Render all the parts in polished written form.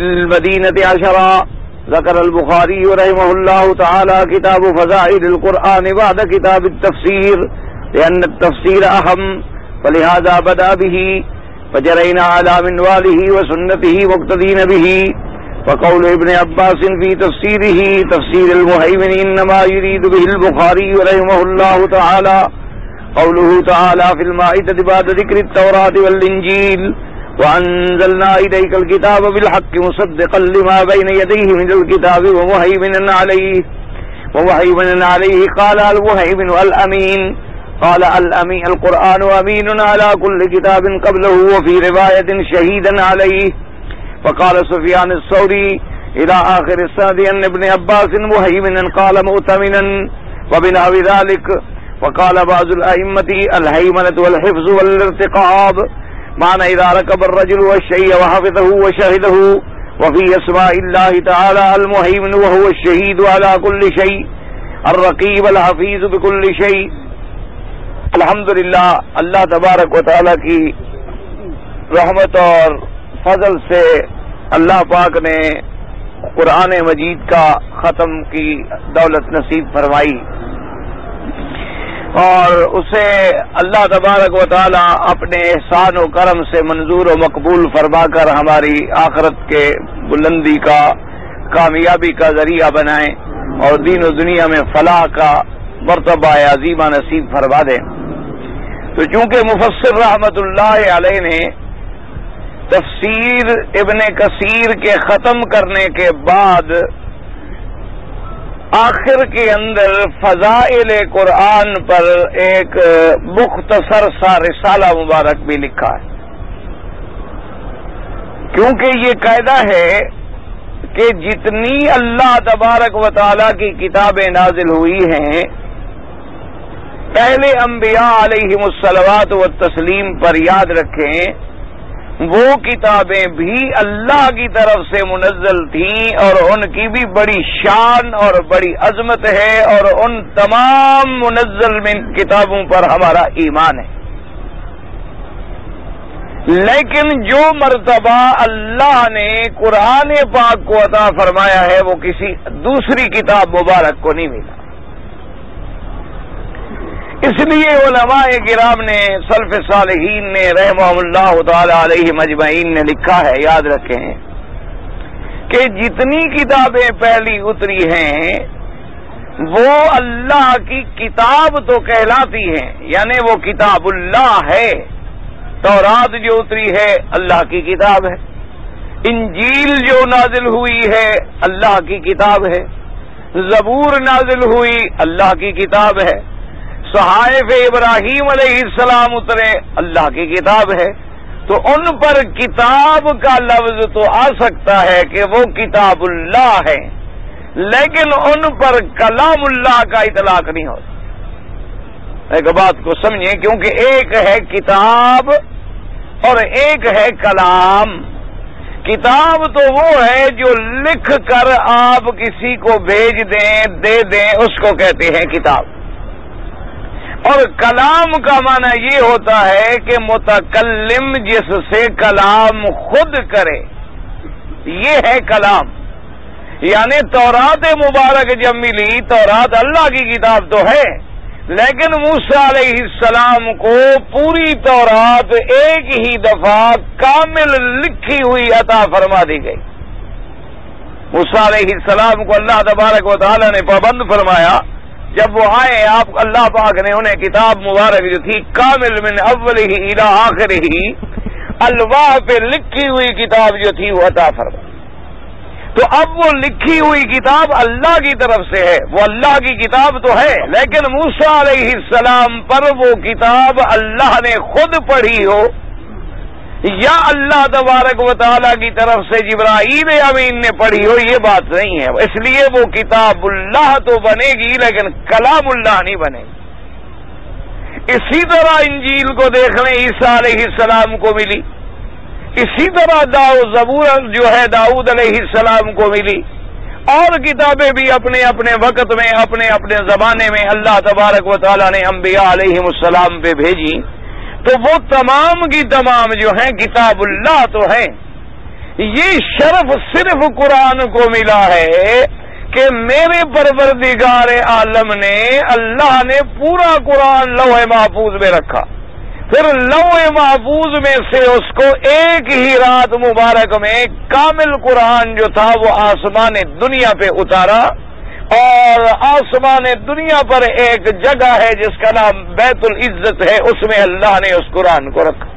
المدینة عشرا. ذکر البخاری رحمہ اللہ تعالی کتاب فضائل القرآن بعد کتاب التفسیر لأن التفسیر اہم فلہذا بدأ به فجرينا على منواله وسنته مقتدين به. وقول ابن عباس في تفسيره تفسير المهيمن إنما يريد به البخاري رحمه الله تعالى قوله تعالى في المائدة بعد ذكر التوراة والإنجيل وأنزلنا إليك الكتاب بالحق مصدقا لما بين يديه من الكتاب ومهيمنا عليه قال المهيمن الأمين قال الأمين القرآن أمين على كل كتاب قبله وفي رواية شهيدا عليه. فقال سفيان الثوري إلى آخر السند أن ابن عباس مهيمنا قال مؤتمنا وبنحو ذلك. وقال بعض الأئمة الهيمنة والحفظ والارتقاب معنى إذا ركب الرجل والشيء وحفظه وشهده. وفي اسماء الله تعالى المهيمن وهو الشهيد على كل شيء الرقيب الحفيظ بكل شيء. الحمدللہ اللہ تبارک و تعالی کی رحمت اور فضل سے اللہ پاک نے قرآن مجید کا ختم کی دولت نصیب فرمائی اور اسے اللہ تبارک و تعالی اپنے احسان و کرم سے منظور و مقبول فرما کر ہماری آخرت کے بلندی کا کامیابی کا ذریعہ بنائیں اور دین و دنیا میں فلاح کا مرتبہ عظیمہ نصیب فرما دیں. تو چونکہ مفسر رحمت اللہ علیہ نے تفسیر ابن کثیر کے ختم کرنے کے بعد آخر کے اندر فضائل قرآن پر ایک مختصر سا رسالہ مبارک بھی لکھا ہے، کیونکہ یہ قاعدہ ہے کہ جتنی اللہ تبارک و تعالی کی کتابیں نازل ہوئی ہیں پہلے انبیاء علیہم الصلوات والتسلیم پر یاد رکھیں وہ کتابیں بھی اللہ کی طرف سے منزل تھیں اور ان کی بھی بڑی شان اور بڑی عظمت ہے اور ان تمام منزل کتابوں پر ہمارا ایمان ہے. لیکن جو مرتبہ اللہ نے قرآن پاک کو عطا فرمایا ہے وہ کسی دوسری کتاب مبارک کو نہیں ملا. اس لیے علماء کرام نے سلف صالحین نے رحمہم اللہ تعالی علیہ مجمعین نے لکھا ہے، یاد رکھیں کہ جتنی کتابیں پہلی اتری ہیں وہ اللہ کی کتاب تو کہلاتی ہیں، یعنی وہ کتاب اللہ ہے. تورات جو اتری ہے اللہ کی کتاب ہے، انجیل جو نازل ہوئی ہے اللہ کی کتاب ہے، زبور نازل ہوئی اللہ کی کتاب ہے، صحائف ابراہیم علیہ السلام اترے اللہ کی کتاب ہے. تو ان پر کتاب کا لفظ تو آ سکتا ہے کہ وہ کتاب اللہ ہے، لیکن ان پر کلام اللہ کا اطلاق نہیں ہوتا. ایک بات کو سمجھیں، کیونکہ ایک ہے کتاب اور ایک ہے کلام. کتاب تو وہ ہے جو لکھ کر آپ کسی کو بھیج دیں دے دیں، اس کو کہتے ہیں کتاب. اور کلام کا معنی یہ ہوتا ہے کہ متکلم جس سے کلام خود کرے، یہ ہے کلام. یعنی تورات مبارک جب ملی، تورات اللہ کی کتاب تو ہے، لیکن موسیٰ علیہ السلام کو پوری تورات ایک ہی دفعہ کامل لکھی ہوئی عطا فرما دی گئی. موسیٰ علیہ السلام کو اللہ تبارک و تعالی نے پابند فرمایا، جب وہ آئے آپ اللہ پاک نے انہیں کتاب مبارک جو تھی کامل من اولہ الی آخرہ الواح پہ لکھی ہوئی کتاب جو تھی وہ عطا فرما. تو اب وہ لکھی ہوئی کتاب اللہ کی طرف سے ہے، وہ اللہ کی کتاب تو ہے، لیکن موسیٰ علیہ السلام پر وہ کتاب اللہ نے خود پڑھی ہو یا اللہ تبارک و تعالیٰ کی طرف سے جبرائیل امین نے پڑھی ہو، یہ بات نہیں ہے. اس لیے وہ کتاب اللہ تو بنے گی لیکن کلام اللہ نہیں بنے گی. اسی طرح انجیل کو دیکھ لیں، عیسیٰ علیہ السلام کو ملی. اسی طرح زبور جو ہے داؤد علیہ السلام کو ملی. اور کتابیں بھی اپنے اپنے وقت میں اپنے اپنے زمانے میں اللہ تبارک و تعالیٰ نے انبیاء علیہ السلام پہ بھیجی. تو وہ تمام کی تمام جو ہیں کتاب اللہ تو ہیں، یہ شرف صرف قرآن کو ملا ہے کہ میرے پروردگار عالم نے، اللہ نے پورا قرآن لوح محفوظ میں رکھا، پھر لوح محفوظ میں سے اس کو ایک ہی رات مبارک میں کامل قرآن جو تھا وہ آسمان دنیا پہ اتارا، اور آسمان دنیا پر ایک جگہ ہے جس کا نام بیت العزت ہے، اس میں اللہ نے اس قرآن کو رکھا،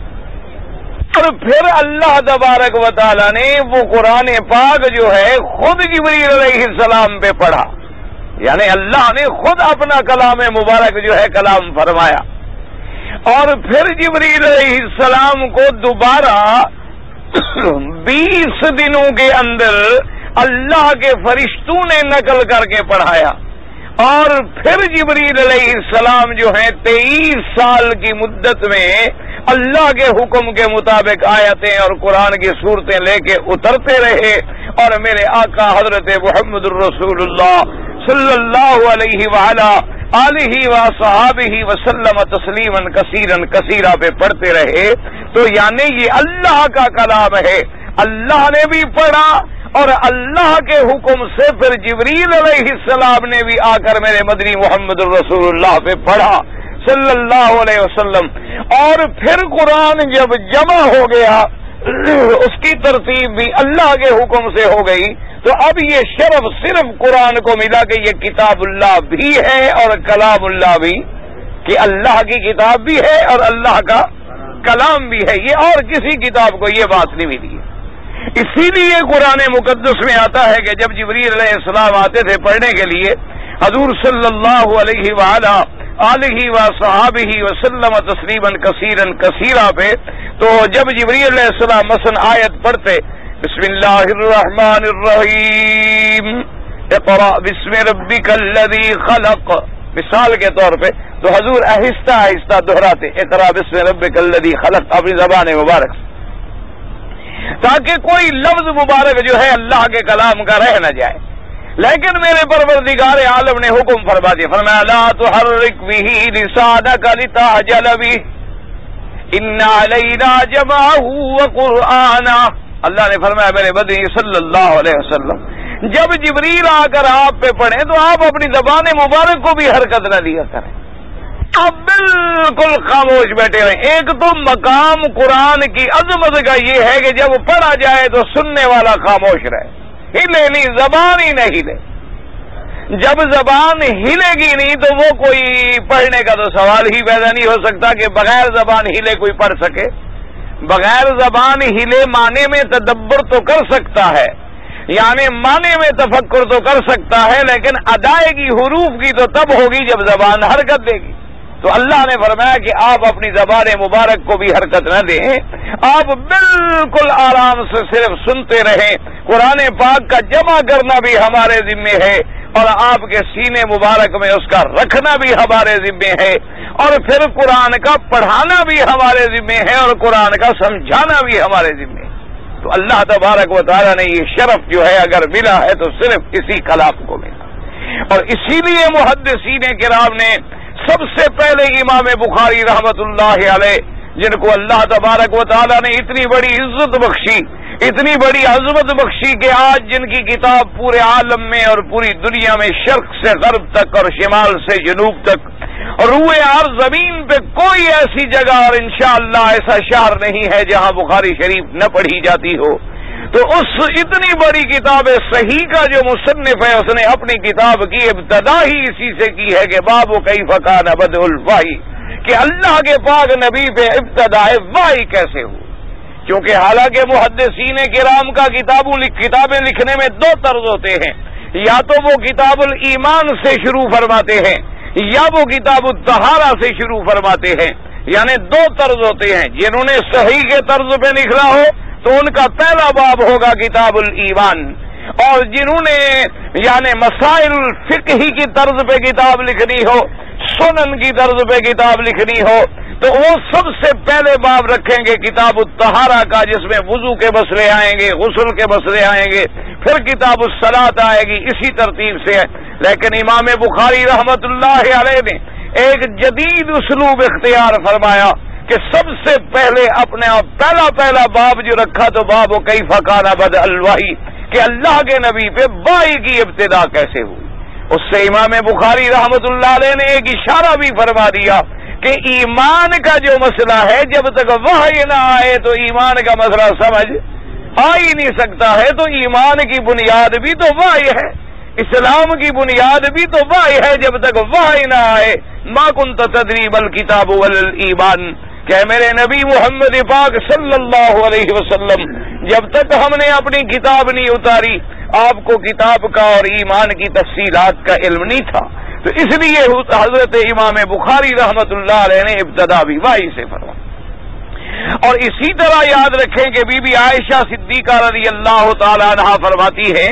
اور پھر اللہ تبارک و تعالی نے وہ قرآن پاک جو ہے خود جبریل علیہ السلام پہ پڑھا، یعنی اللہ نے خود اپنا کلام مبارک جو ہے کلام فرمایا، اور پھر جبریل علیہ السلام کو دوبارہ 20 دنوں کے اندر اللہ کے فرشتوں نے نقل کر کے پڑھایا، اور پھر جبریل علیہ السلام جو ہیں 23 سال کی مدت میں اللہ کے حکم کے مطابق آیتیں اور قرآن کی صورتیں لے کے اترتے رہے، اور میرے آقا حضرت محمد الرسول اللہ صلی اللہ علیہ وآلہ آلہ وصحابہ وسلم تسلیما کثیرا کثیرا پہ پڑھتے رہے۔ تو یعنی یہ اللہ کا کلام ہے، اللہ نے بھی پڑھا، اور اللہ کے حکم سے پھر جبریل علیہ السلام نے بھی آ کر میرے مدنی محمد الرسول اللہ پہ پڑھا صلی اللہ علیہ وسلم، اور پھر قرآن جب جمع ہو گیا اس کی ترتیب بھی اللہ کے حکم سے ہو گئی، تو اب یہ شرف صرف قرآن کو ملا کہ یہ کتاب اللہ بھی ہے اور کلام اللہ بھی، کہ اللہ کی کتاب بھی ہے اور اللہ کا کلام بھی ہے، یہ اور کسی کتاب کو یہ بات نہیں ملی ہے۔ اسی لیے قرآن مقدس میں آتا ہے کہ جب جبریل علیہ السلام آتے تھے پڑھنے کے لیے حضور صلی اللہ علیہ وآلہ آلہ وصحابہ وسلم تسلیما کثیرا کثیرا پہ، تو جب جبریل علیہ السلام مثلا آیت پڑھتے بسم اللہ الرحمن الرحیم اقرأ بسم ربک الذی خلق، مثال کے طور پہ، تو حضور آہستہ آہستہ دہراتے اقرأ بسم ربک الذی خلق اپنی زبان مبارک سے، تاکہ کوئی لفظ مبارک جو ہے اللہ کے کلام کا رہ نہ جائے۔ لیکن میرے پروردگار عالم نے حکم فرما دیا، فرمایا لا تحرک به لسانک لتعجل به ان علینا جمعہ وقرآنہ۔ اللہ نے فرمایا میرے مدنی صلی اللہ علیہ وسلم جب جبریل آ کر آپ پہ پڑھیں تو آپ اپنی زبان مبارک کو بھی حرکت نہ دیا کریں، آپ بالکل خاموش بیٹھے رہیں۔ ایک تو مقام قرآن کی عظمت کا یہ ہے کہ جب پڑھا جائے تو سننے والا خاموش رہے، ہلے نہیں، زبان ہی نہ ہلے۔ جب زبان ہلے گی نہیں تو وہ کوئی پڑھنے کا تو سوال ہی پیدا نہیں ہو سکتا کہ بغیر زبان ہلے کوئی پڑھ سکے۔ بغیر زبان ہلے معنی میں تدبر تو کر سکتا ہے، یعنی معنی میں تفکر تو کر سکتا ہے، لیکن ادائیگی حروف کی تو تب ہوگی جب زبان حرکت دے گی۔ تو اللہ نے فرمایا کہ آپ اپنی زبان مبارک کو بھی حرکت نہ دیں، آپ بالکل آرام سے صرف سنتے رہیں۔ قرآن پاک کا جمع کرنا بھی ہمارے ذمے ہے، اور آپ کے سینے مبارک میں اس کا رکھنا بھی ہمارے ذمے ہے، اور پھر قرآن کا پڑھانا بھی ہمارے ذمے ہے، اور قرآن کا سمجھانا بھی ہمارے ذمے ہے۔ تو اللہ تبارک و تعالیٰ نے یہ شرف جو ہے اگر ملا ہے تو صرف اسی کلام کو ملا، اور اسی لیے محدثین کرام نے سب سے پہلے امام بخاری رحمت اللہ علیہ، جن کو اللہ تبارک و تعالیٰ نے اتنی بڑی عزت بخشی، اتنی بڑی عظمت بخشی کہ آج جن کی کتاب پورے عالم میں اور پوری دنیا میں شرق سے غرب تک اور شمال سے جنوب تک اور روئے ہر زمین پہ کوئی ایسی جگہ اور انشاءاللہ ایسا شہر نہیں ہے جہاں بخاری شریف نہ پڑھی جاتی ہو، تو اس اتنی بڑی کتاب صحیح کا جو مصنف ہے اس نے اپنی کتاب کی ابتدا ہی اسی سے کی ہے کہ باب کیف کان بدء الوحی، کہ اللہ کے پاک نبی پہ ابتدا وحی کیسے ہو۔ کیونکہ حالانکہ محدثین کرام کا کتابیں لکھنے میں دو طرز ہوتے ہیں، یا تو وہ کتاب الایمان سے شروع فرماتے ہیں یا وہ کتاب الطہارہ سے شروع فرماتے ہیں، یعنی دو طرز ہوتے ہیں۔ جنہوں نے صحیح کے طرز پہ لکھنا ہو تو ان کا پہلا باب ہوگا کتاب الایمان، اور جنہوں نے یعنی مسائل الفقہ کی طرز پہ کتاب لکھنی ہو، سنن کی طرز پہ کتاب لکھنی ہو، تو وہ سب سے پہلے باب رکھیں گے کتاب الطہارہ کا، جس میں وضو کے مسئلے آئیں گے، غسل کے مسئلے آئیں گے، پھر کتاب الصلاۃ آئے گی، اسی ترتیب سے ہے۔ لیکن امام بخاری رحمت اللہ علیہ نے ایک جدید اسلوب اختیار فرمایا کہ سب سے پہلے اپنے آپ پہلا باب جو رکھا تو باب کیف کان بدء الوحی، کہ اللہ کے نبی پہ وحی کی ابتدا کیسے ہوئی۔ اس سے امام بخاری رحمت اللہ علیہ نے ایک اشارہ بھی فرما دیا کہ ایمان کا جو مسئلہ ہے جب تک وحی نہ آئے تو ایمان کا مسئلہ سمجھ آ ہی نہیں سکتا ہے، تو ایمان کی بنیاد بھی تو وحی ہے، اسلام کی بنیاد بھی تو وحی ہے، جب تک وحی نہ آئے ما کنت تدری بل کتاب والایمان، کہ میرے نبی محمد پاک صلی اللہ علیہ وسلم جب تک ہم نے اپنی کتاب نہیں اتاری آپ کو کتاب کا اور ایمان کی تفصیلات کا علم نہیں تھا، تو اس لیے حضرت امام بخاری رحمت اللہ علیہ نے ابتدا بھی وحی سے فرمایا۔ اور اسی طرح یاد رکھیں کہ بی بی عائشہ صدیقہ رضی اللہ تعالی عنہا فرماتی ہے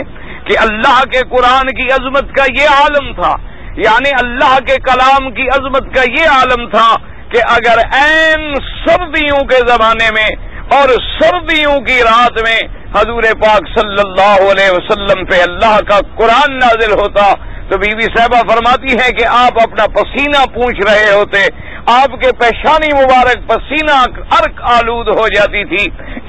کہ اللہ کے قرآن کی عظمت کا یہ عالم تھا، یعنی اللہ کے کلام کی عظمت کا یہ عالم تھا کہ اگر عین سردیوں کے زمانے میں اور سردیوں کی رات میں حضور پاک صلی اللہ علیہ وسلم پہ اللہ کا قرآن نازل ہوتا تو بی بی صاحبہ فرماتی ہے کہ آپ اپنا پسینہ پوچھ رہے ہوتے، آپ کے پیشانی مبارک پسینہ عرق آلود ہو جاتی تھی،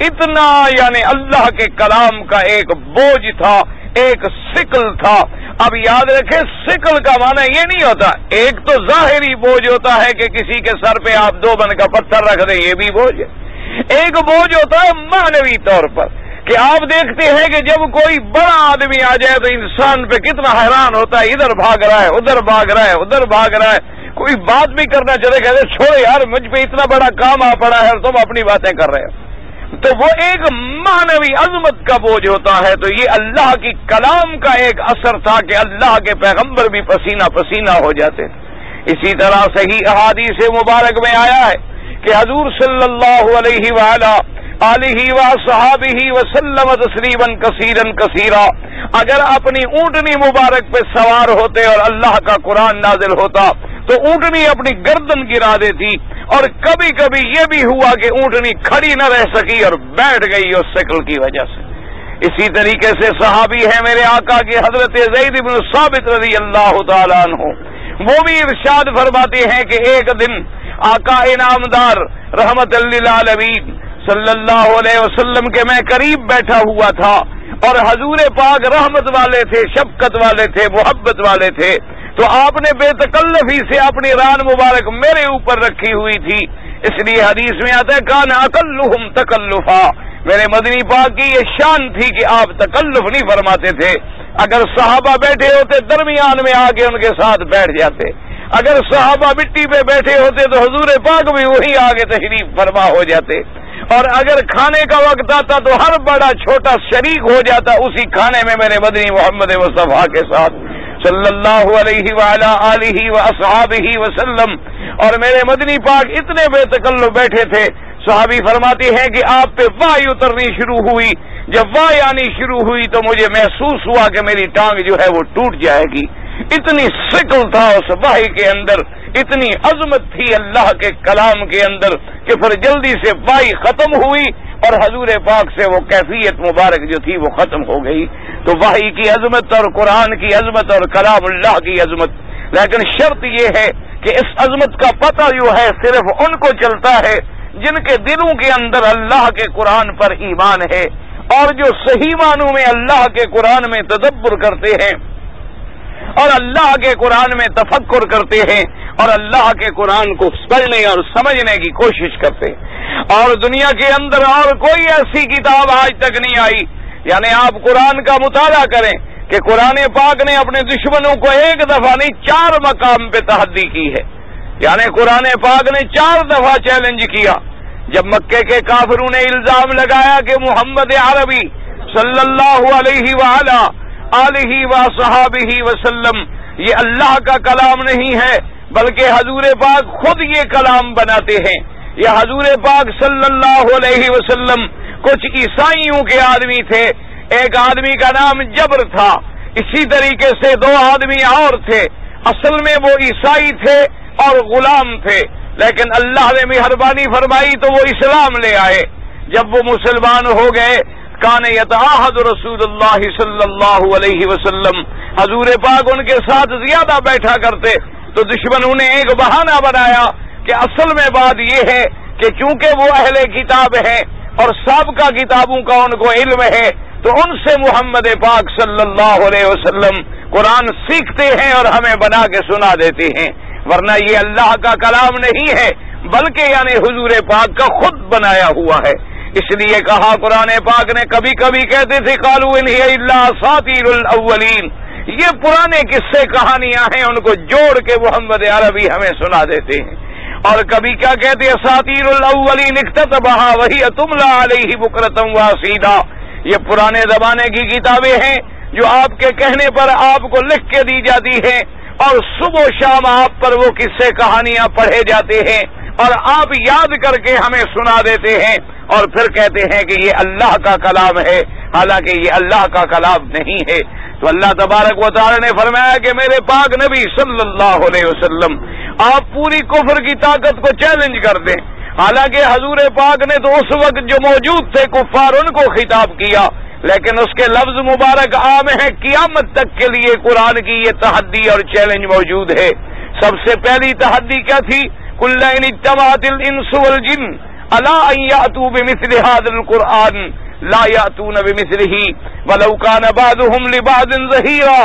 اتنا یعنی اللہ کے کلام کا ایک بوجھ تھا، ایک سکل تھا۔ اب یاد رکھیں سکل کا معنی یہ نہیں ہوتا، ایک تو ظاہری بوجھ ہوتا ہے کہ کسی کے سر پہ آپ 2 من کا پتھر رکھ دیں، یہ بھی بوجھ ہے، ایک بوجھ ہوتا ہے معنوی طور پر کہ آپ دیکھتے ہیں کہ جب کوئی بڑا آدمی آ جائے تو انسان پہ کتنا حیران ہوتا ہے، ادھر بھاگ رہا ہے ادھر بھاگ رہا ہے ادھر بھاگ رہا ہے، کوئی بات بھی کرنا چاہے کہتے چھوڑے یار مجھ پہ اتنا بڑا کام آ پڑا ہے اور تم اپنی باتیں کر رہے ہو، تو وہ ایک معنوی عظمت کا بوجھ ہوتا ہے۔ تو یہ اللہ کی کلام کا ایک اثر تھا کہ اللہ کے پیغمبر بھی پسینہ پسینہ ہو جاتے تھے۔ اسی طرح صحیح احادیث مبارک میں آیا ہے کہ حضور صلی اللہ علیہ وآلہ آلہ وصحابہ وسلم تسلیما کثیرا کثیرا، اگر اپنی اونٹنی مبارک پہ سوار ہوتے اور اللہ کا قرآن نازل ہوتا تو اونٹنی اپنی گردن گرا دیتی، اور کبھی کبھی یہ بھی ہوا کہ اونٹنی کھڑی نہ رہ سکی اور بیٹھ گئی اس شکل کی وجہ سے۔ اسی طریقے سے صحابی ہے میرے آقا کے حضرت زید بن ثابت رضی اللہ تعالیٰ عنہ، وہ بھی ارشاد فرماتے ہیں کہ ایک دن آقا انعامدار رحمت للعالمین صلی اللہ علیہ وسلم کے میں قریب بیٹھا ہوا تھا، اور حضور پاک رحمت والے تھے، شفقت والے تھے، محبت والے تھے، تو آپ نے بے تکلفی سے اپنی ران مبارک میرے اوپر رکھی ہوئی تھی، اس لیے حدیث میں آتا ہے کان اقلہم تکلفا، میرے مدنی پاک کی یہ شان تھی کہ آپ تکلف نہیں فرماتے تھے، اگر صحابہ بیٹھے ہوتے درمیان میں آ کے ان کے ساتھ بیٹھ جاتے، اگر صحابہ مٹی پہ بیٹھے ہوتے تو حضور پاک بھی وہی آگے تشریف فرما ہو جاتے، اور اگر کھانے کا وقت آتا تو ہر بڑا چھوٹا شریک ہو جاتا اسی کھانے میں میرے مدنی محمد مصطفیٰ کے ساتھ صلی اللہ علیہ وعلی آلہ واصحابہ وسلم، اور میرے مدنی پاک اتنے بے تکلف بیٹھے تھے۔ صحابی فرماتی ہیں کہ آپ پہ وحی اترنی شروع ہوئی، جب وحی آنی شروع ہوئی تو مجھے محسوس ہوا کہ میری ٹانگ جو ہے وہ ٹوٹ جائے گی، اتنی ثقل تھا اس وحی کے اندر، اتنی عظمت تھی اللہ کے کلام کے اندر کہ پھر جلدی سے وحی ختم ہوئی اور حضور پاک سے وہ کیفیت مبارک جو تھی وہ ختم ہو گئی۔ تو وحی کی عظمت اور قرآن کی عظمت اور کلام اللہ کی عظمت، لیکن شرط یہ ہے کہ اس عظمت کا پتہ جو ہے صرف ان کو چلتا ہے جن کے دلوں کے اندر اللہ کے قرآن پر ایمان ہے، اور جو صحیح معنوں میں اللہ کے قرآن میں تدبر کرتے ہیں اور اللہ کے قرآن میں تفکر کرتے ہیں اور اللہ کے قرآن کو پڑھنے اور سمجھنے کی کوشش کرتے ہیں۔ اور دنیا کے اندر اور کوئی ایسی کتاب آج تک نہیں آئی، یعنی آپ قرآن کا مطالعہ کریں کہ قرآن پاک نے اپنے دشمنوں کو ایک دفعہ نہیں 4 مقام پہ تحدی کی ہے، یعنی قرآن پاک نے 4 دفعہ چیلنج کیا۔ جب مکے کے کافروں نے الزام لگایا کہ محمد عربی صلی اللہ علیہ وآلہ آلہ وصحابہ وسلم یہ اللہ کا کلام نہیں ہے بلکہ حضور پاک خود یہ کلام بناتے ہیں، یہ حضور پاک صلی اللہ علیہ وسلم کچھ عیسائیوں کے آدمی تھے، ایک آدمی کا نام جبر تھا، اسی طریقے سے 2 آدمی اور تھے، اصل میں وہ عیسائی تھے اور غلام تھے، لیکن اللہ نے مہربانی فرمائی تو وہ اسلام لے آئے۔ جب وہ مسلمان ہو گئے کان یتعاہد رسول اللہ صلی اللہ علیہ وسلم، حضور پاک ان کے ساتھ زیادہ بیٹھا کرتے، تو دشمنوں نے ایک بہانہ بنایا کہ اصل میں بات یہ ہے کہ چونکہ وہ اہل کتاب ہیں اور سابقہ کتابوں کا ان کو علم ہے تو ان سے محمد پاک صلی اللہ علیہ وسلم قرآن سیکھتے ہیں اور ہمیں بنا کے سنا دیتے ہیں، ورنہ یہ اللہ کا کلام نہیں ہے بلکہ یعنی حضور پاک کا خود بنایا ہوا ہے۔ اس لیے کہا قرآن پاک نے، کبھی کبھی کہتے تھے قالوا ان ہی الا اساطیر الاولین، یہ پرانے قصے کہانیاں ہیں، ان کو جوڑ کے محمد عربی ہمیں سنا دیتے ہیں۔ اور کبھی کیا کہتے ہیں، اساطیر الاولین اکتتبها وہی تملی علیہ بکرۃ واصیلا، یہ پرانے زمانے کی کتابیں ہیں جو آپ کے کہنے پر آپ کو لکھ کے دی جاتی ہیں اور صبح و شام آپ پر وہ قصے کہانیاں پڑھے جاتے ہیں اور آپ یاد کر کے ہمیں سنا دیتے ہیں اور پھر کہتے ہیں کہ یہ اللہ کا کلام ہے، حالانکہ یہ اللہ کا کلام نہیں ہے۔ تو اللہ تبارک و تعالی نے فرمایا کہ میرے پاک نبی صلی اللہ علیہ وسلم آپ پوری کفر کی طاقت کو چیلنج کر دیں، حالانکہ حضور پاک نے تو اس وقت جو موجود تھے کفار ان کو خطاب کیا، لیکن اس کے لفظ مبارک عام ہیں، قیامت تک کے لیے قرآن کی یہ تحدی اور چیلنج موجود ہے۔ سب سے پہلی تحدی کیا تھی؟ قل ان اجتمعت الانس والجن الا ان یاتوا بمثل هذا القرآن لا یاتون بمثلہ ولو کان بعضهم لبعض ظہیرا،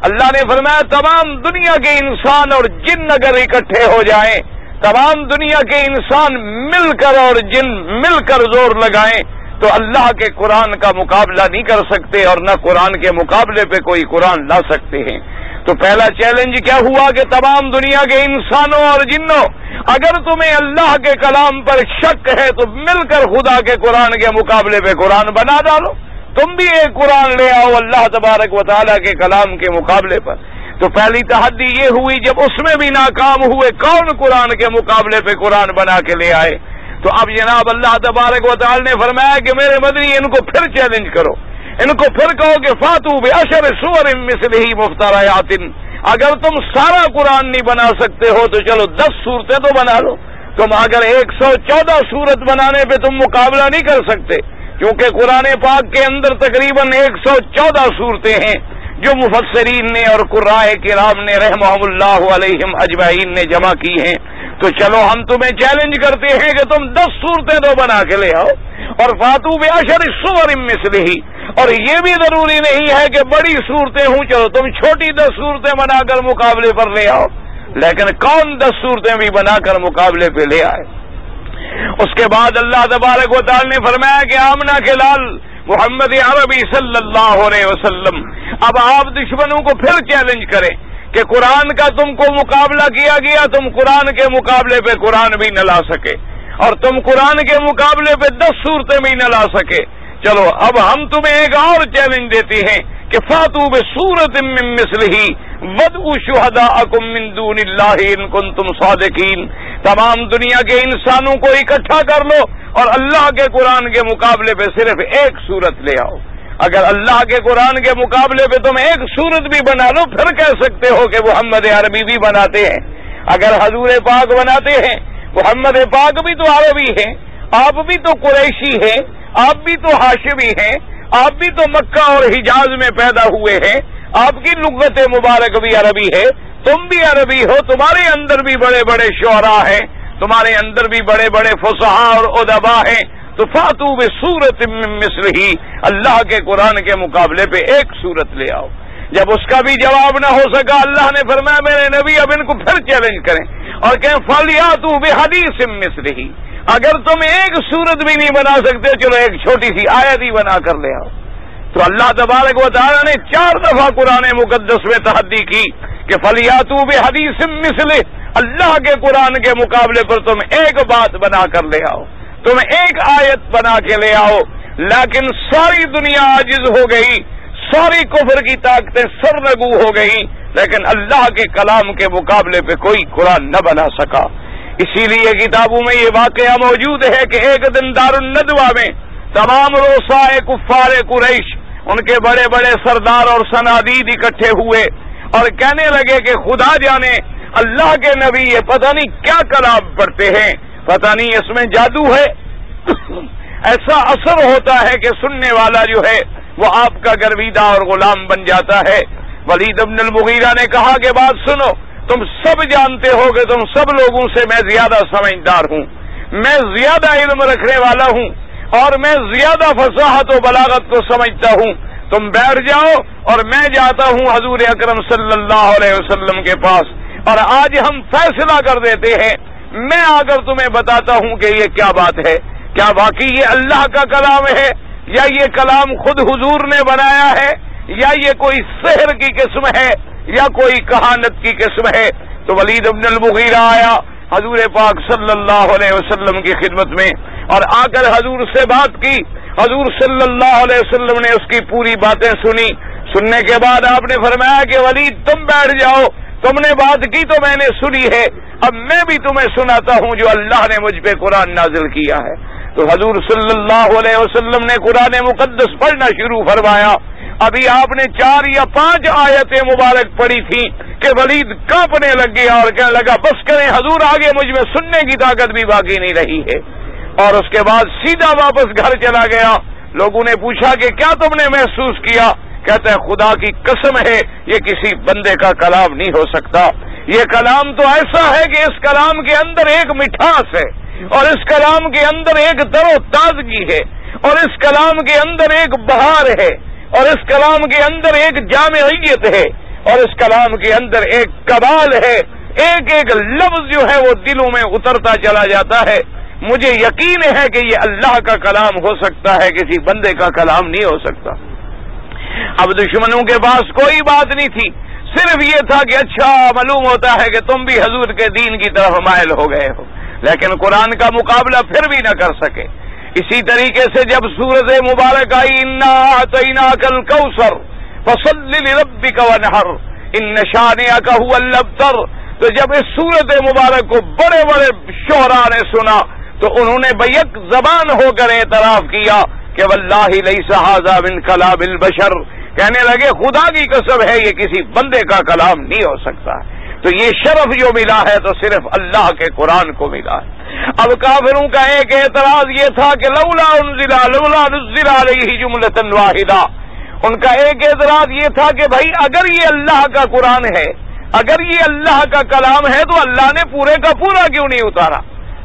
اللہ نے فرمایا تمام دنیا کے انسان اور جن اگر اکٹھے ہو جائیں، تمام دنیا کے انسان مل کر اور جن مل کر زور لگائیں تو اللہ کے قرآن کا مقابلہ نہیں کر سکتے اور نہ قرآن کے مقابلے پہ کوئی قرآن لا سکتے ہیں۔ تو پہلا چیلنج کیا ہوا کہ تمام دنیا کے انسانوں اور جنوں، اگر تمہیں اللہ کے کلام پر شک ہے تو مل کر خدا کے قرآن کے مقابلے پہ قرآن بنا ڈالو، تم بھی ایک قرآن لے آؤ اللہ تبارک و تعالیٰ کے کلام کے مقابلے پر۔ تو پہلی تحدی یہ ہوئی، جب اس میں بھی ناکام ہوئے کون قرآن کے مقابلے پہ قرآن بنا کے لے آئے؟ تو اب جناب اللہ تبارک و تعالی نے فرمایا کہ میرے مدنی ان کو پھر چیلنج کرو، ان کو پھر کہو کہ فاتوا بعشر سور مثلہ مفتریات، اگر تم سارا قرآن نہیں بنا سکتے ہو تو چلو 10 صورتیں تو بنا لو۔ تم اگر 114 صورت بنانے پہ تم مقابلہ نہیں کر سکتے، کیونکہ قرآن پاک کے اندر تقریباً 114 صورتیں ہیں جو مفسرین نے اور قراء کرام نے رحمہم اللہ علیہم اجمعین نے جمع کی ہیں، تو چلو ہم تمہیں چیلنج کرتے ہیں کہ تم 10 صورتیں تو بنا کے لے آؤ، اور فاتوا بعشر سور مثلہ، اور یہ بھی ضروری نہیں ہے کہ بڑی صورتیں ہوں، چلو تم چھوٹی 10 صورتیں بنا کر مقابلے پر لے آؤ، لیکن کون 10 صورتیں بھی بنا کر مقابلے پہ لے آئے؟ اس کے بعد اللہ تبارک و تعالی نے فرمایا کہ آمنہ کے لال محمد عربی صلی اللہ علیہ وسلم اب آپ دشمنوں کو پھر چیلنج کریں کہ قرآن کا تم کو مقابلہ کیا گیا، تم قرآن کے مقابلے پہ قرآن بھی نہ لا سکے، اور تم قرآن کے مقابلے پہ 10 صورتیں بھی نہ لا سکے، چلو اب ہم تمہیں ایک اور چیلنج دیتے ہیں کہ فاتوا بسورۃ من مثلہ وادعوا شہداءکم من دون اللہ ان کنتم صادقین، تمام دنیا کے انسانوں کو اکٹھا کر لو اور اللہ کے قرآن کے مقابلے پہ صرف ایک سورت لے آؤ۔ اگر اللہ کے قرآن کے مقابلے پہ تم ایک سورت بھی بنا لو پھر کہہ سکتے ہو کہ محمد عربی بھی بناتے ہیں۔ اگر حضور پاک بناتے ہیں، محمد پاک بھی تو عربی ہیں، آپ بھی تو قریشی ہیں، آپ بھی تو ہاشمی ہیں، آپ بھی تو مکہ اور حجاز میں پیدا ہوئے ہیں، آپ کی لغت مبارک بھی عربی ہے، تم بھی عربی ہو، تمہارے اندر بھی بڑے بڑے شعراء ہیں، تمہارے اندر بھی بڑے بڑے فصحاء اور ادباء ہیں، تو فاتوا بسورۃ من مثلہ، اللہ کے قرآن کے مقابلے پہ ایک سورت لے آؤ۔ جب اس کا بھی جواب نہ ہو سکا، اللہ نے فرمایا میرے نبی اب ان کو پھر چیلنج کریں اور کہیں فلیاتوا بحدیث مثلہ، اگر تم ایک سورت بھی نہیں بنا سکتے چلو ایک چھوٹی سی آیت ہی بنا کر لے آؤ۔ تو اللہ تبارک و تعالی نے 4 دفعہ قرآن مقدس میں تحدی کی کہ فلیاتوا بحدیث مثلہ، اللہ کے قرآن کے مقابلے پر تم ایک بات بنا کر لے آؤ، تم ایک آیت بنا کے لے آؤ۔ لیکن ساری دنیا عاجز ہو گئی، ساری کفر کی طاقتیں سرنگو ہو گئی، لیکن اللہ کے کلام کے مقابلے پہ کوئی قرآن نہ بنا سکا۔ اسی لیے کتابوں میں یہ واقعہ موجود ہے کہ ایک دن دارالندوہ میں تمام رؤسائے کفار قریش، ان کے بڑے بڑے سردار اور صنادید اکٹھے ہوئے اور کہنے لگے کہ خدا جانے اللہ کے نبی یہ پتہ نہیں کیا کلام پڑھتے ہیں، پتہ نہیں اس میں جادو ہے، ایسا اثر ہوتا ہے کہ سننے والا جو ہے وہ آپ کا گرویدہ اور غلام بن جاتا ہے۔ ولید بن المغیرہ نے کہا کہ بات سنو، تم سب جانتے ہو کہ تم سب لوگوں سے میں زیادہ سمجھدار ہوں، میں زیادہ علم رکھنے والا ہوں اور میں زیادہ فصاحت و بلاغت کو سمجھتا ہوں، تم بیٹھ جاؤ اور میں جاتا ہوں حضور اکرم صلی اللہ علیہ وسلم کے پاس، اور آج ہم فیصلہ کر دیتے ہیں، میں آ کر تمہیں بتاتا ہوں کہ یہ کیا بات ہے، کیا واقعی یہ اللہ کا کلام ہے یا یہ کلام خود حضور نے بنایا ہے یا یہ کوئی سحر کی قسم ہے یا کوئی کہانت کی قسم ہے۔ تو ولید بن المغیرہ آیا حضور پاک صلی اللہ علیہ وسلم کی خدمت میں اور آ کر حضور سے بات کی۔ حضور صلی اللہ علیہ وسلم نے اس کی پوری باتیں سنی۔ سننے کے بعد آپ نے فرمایا کہ ولید تم بیٹھ جاؤ، تم نے بات کی تو میں نے سنی ہے، اب میں بھی تمہیں سناتا ہوں جو اللہ نے مجھ پہ قرآن نازل کیا ہے۔ تو حضور صلی اللہ علیہ وسلم نے قرآن مقدس پڑھنا شروع فرمایا۔ ابھی آپ نے 4 یا 5 آیتیں مبارک پڑھی تھیں کہ ولید کانپنے لگ گیا اور کہنے لگا بس کریں حضور، آگے مجھ میں سننے کی طاقت بھی باقی نہیں رہی ہے، اور اس کے بعد سیدھا واپس گھر چلا گیا۔ لوگوں نے پوچھا کہ کیا تم نے محسوس کیا؟ کہتا ہے خدا کی قسم ہے یہ کسی بندے کا کلام نہیں ہو سکتا، یہ کلام تو ایسا ہے کہ اس کلام کے اندر ایک مٹھاس ہے، اور اس کلام کے اندر ایک تر و تازگی ہے، اور اس کلام کے اندر ایک بہار ہے، اور اس کلام کے اندر ایک جامعیت ہے، اور اس کلام کے اندر ایک کمال ہے، ایک ایک لفظ جو ہے وہ دلوں میں اترتا چلا جاتا ہے۔ مجھے یقین ہے کہ یہ اللہ کا کلام ہو سکتا ہے، کسی بندے کا کلام نہیں ہو سکتا۔ اب دشمنوں کے پاس کوئی بات نہیں تھی، صرف یہ تھا کہ اچھا معلوم ہوتا ہے کہ تم بھی حضور کے دین کی طرف مائل ہو گئے ہو، لیکن قرآن کا مقابلہ پھر بھی نہ کر سکے۔ اسی طریقے سے جب سورۃ مبارک آئی انا اعطیناک الکوثر فصل لربک وانحر ان شانئک هو الابتر، تو جب اس سورۃ مبارک کو بڑے بڑے شعراء نے سنا تو انہوں نے بیک زبان ہو کر اعتراف کیا کہ واللہ لیس ھذا من کلام البشر، کہنے لگے خدا کی قسم ہے یہ کسی بندے کا کلام نہیں ہو سکتا۔ تو یہ شرف جو ملا ہے تو صرف اللہ کے قرآن کو ملا ہے۔ اب کافروں کا ایک اعتراض یہ تھا کہ لولا نزل علیہ جملۃ واحدہ، ان کا ایک اعتراض یہ تھا کہ بھائی اگر یہ اللہ کا قرآن ہے، اگر یہ اللہ کا کلام ہے تو اللہ نے پورے کا پورا کیوں نہیں اتارا؟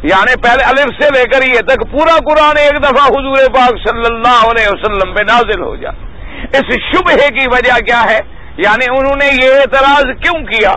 یعنی پہلے الف سے لے کر یہ تک پورا قرآن ایک دفعہ حضور پاک صلی اللہ علیہ وسلم پہ نازل ہو جائے۔ اس شبہے کی وجہ کیا ہے؟ یعنی انہوں نے یہ اعتراض کیوں کیا؟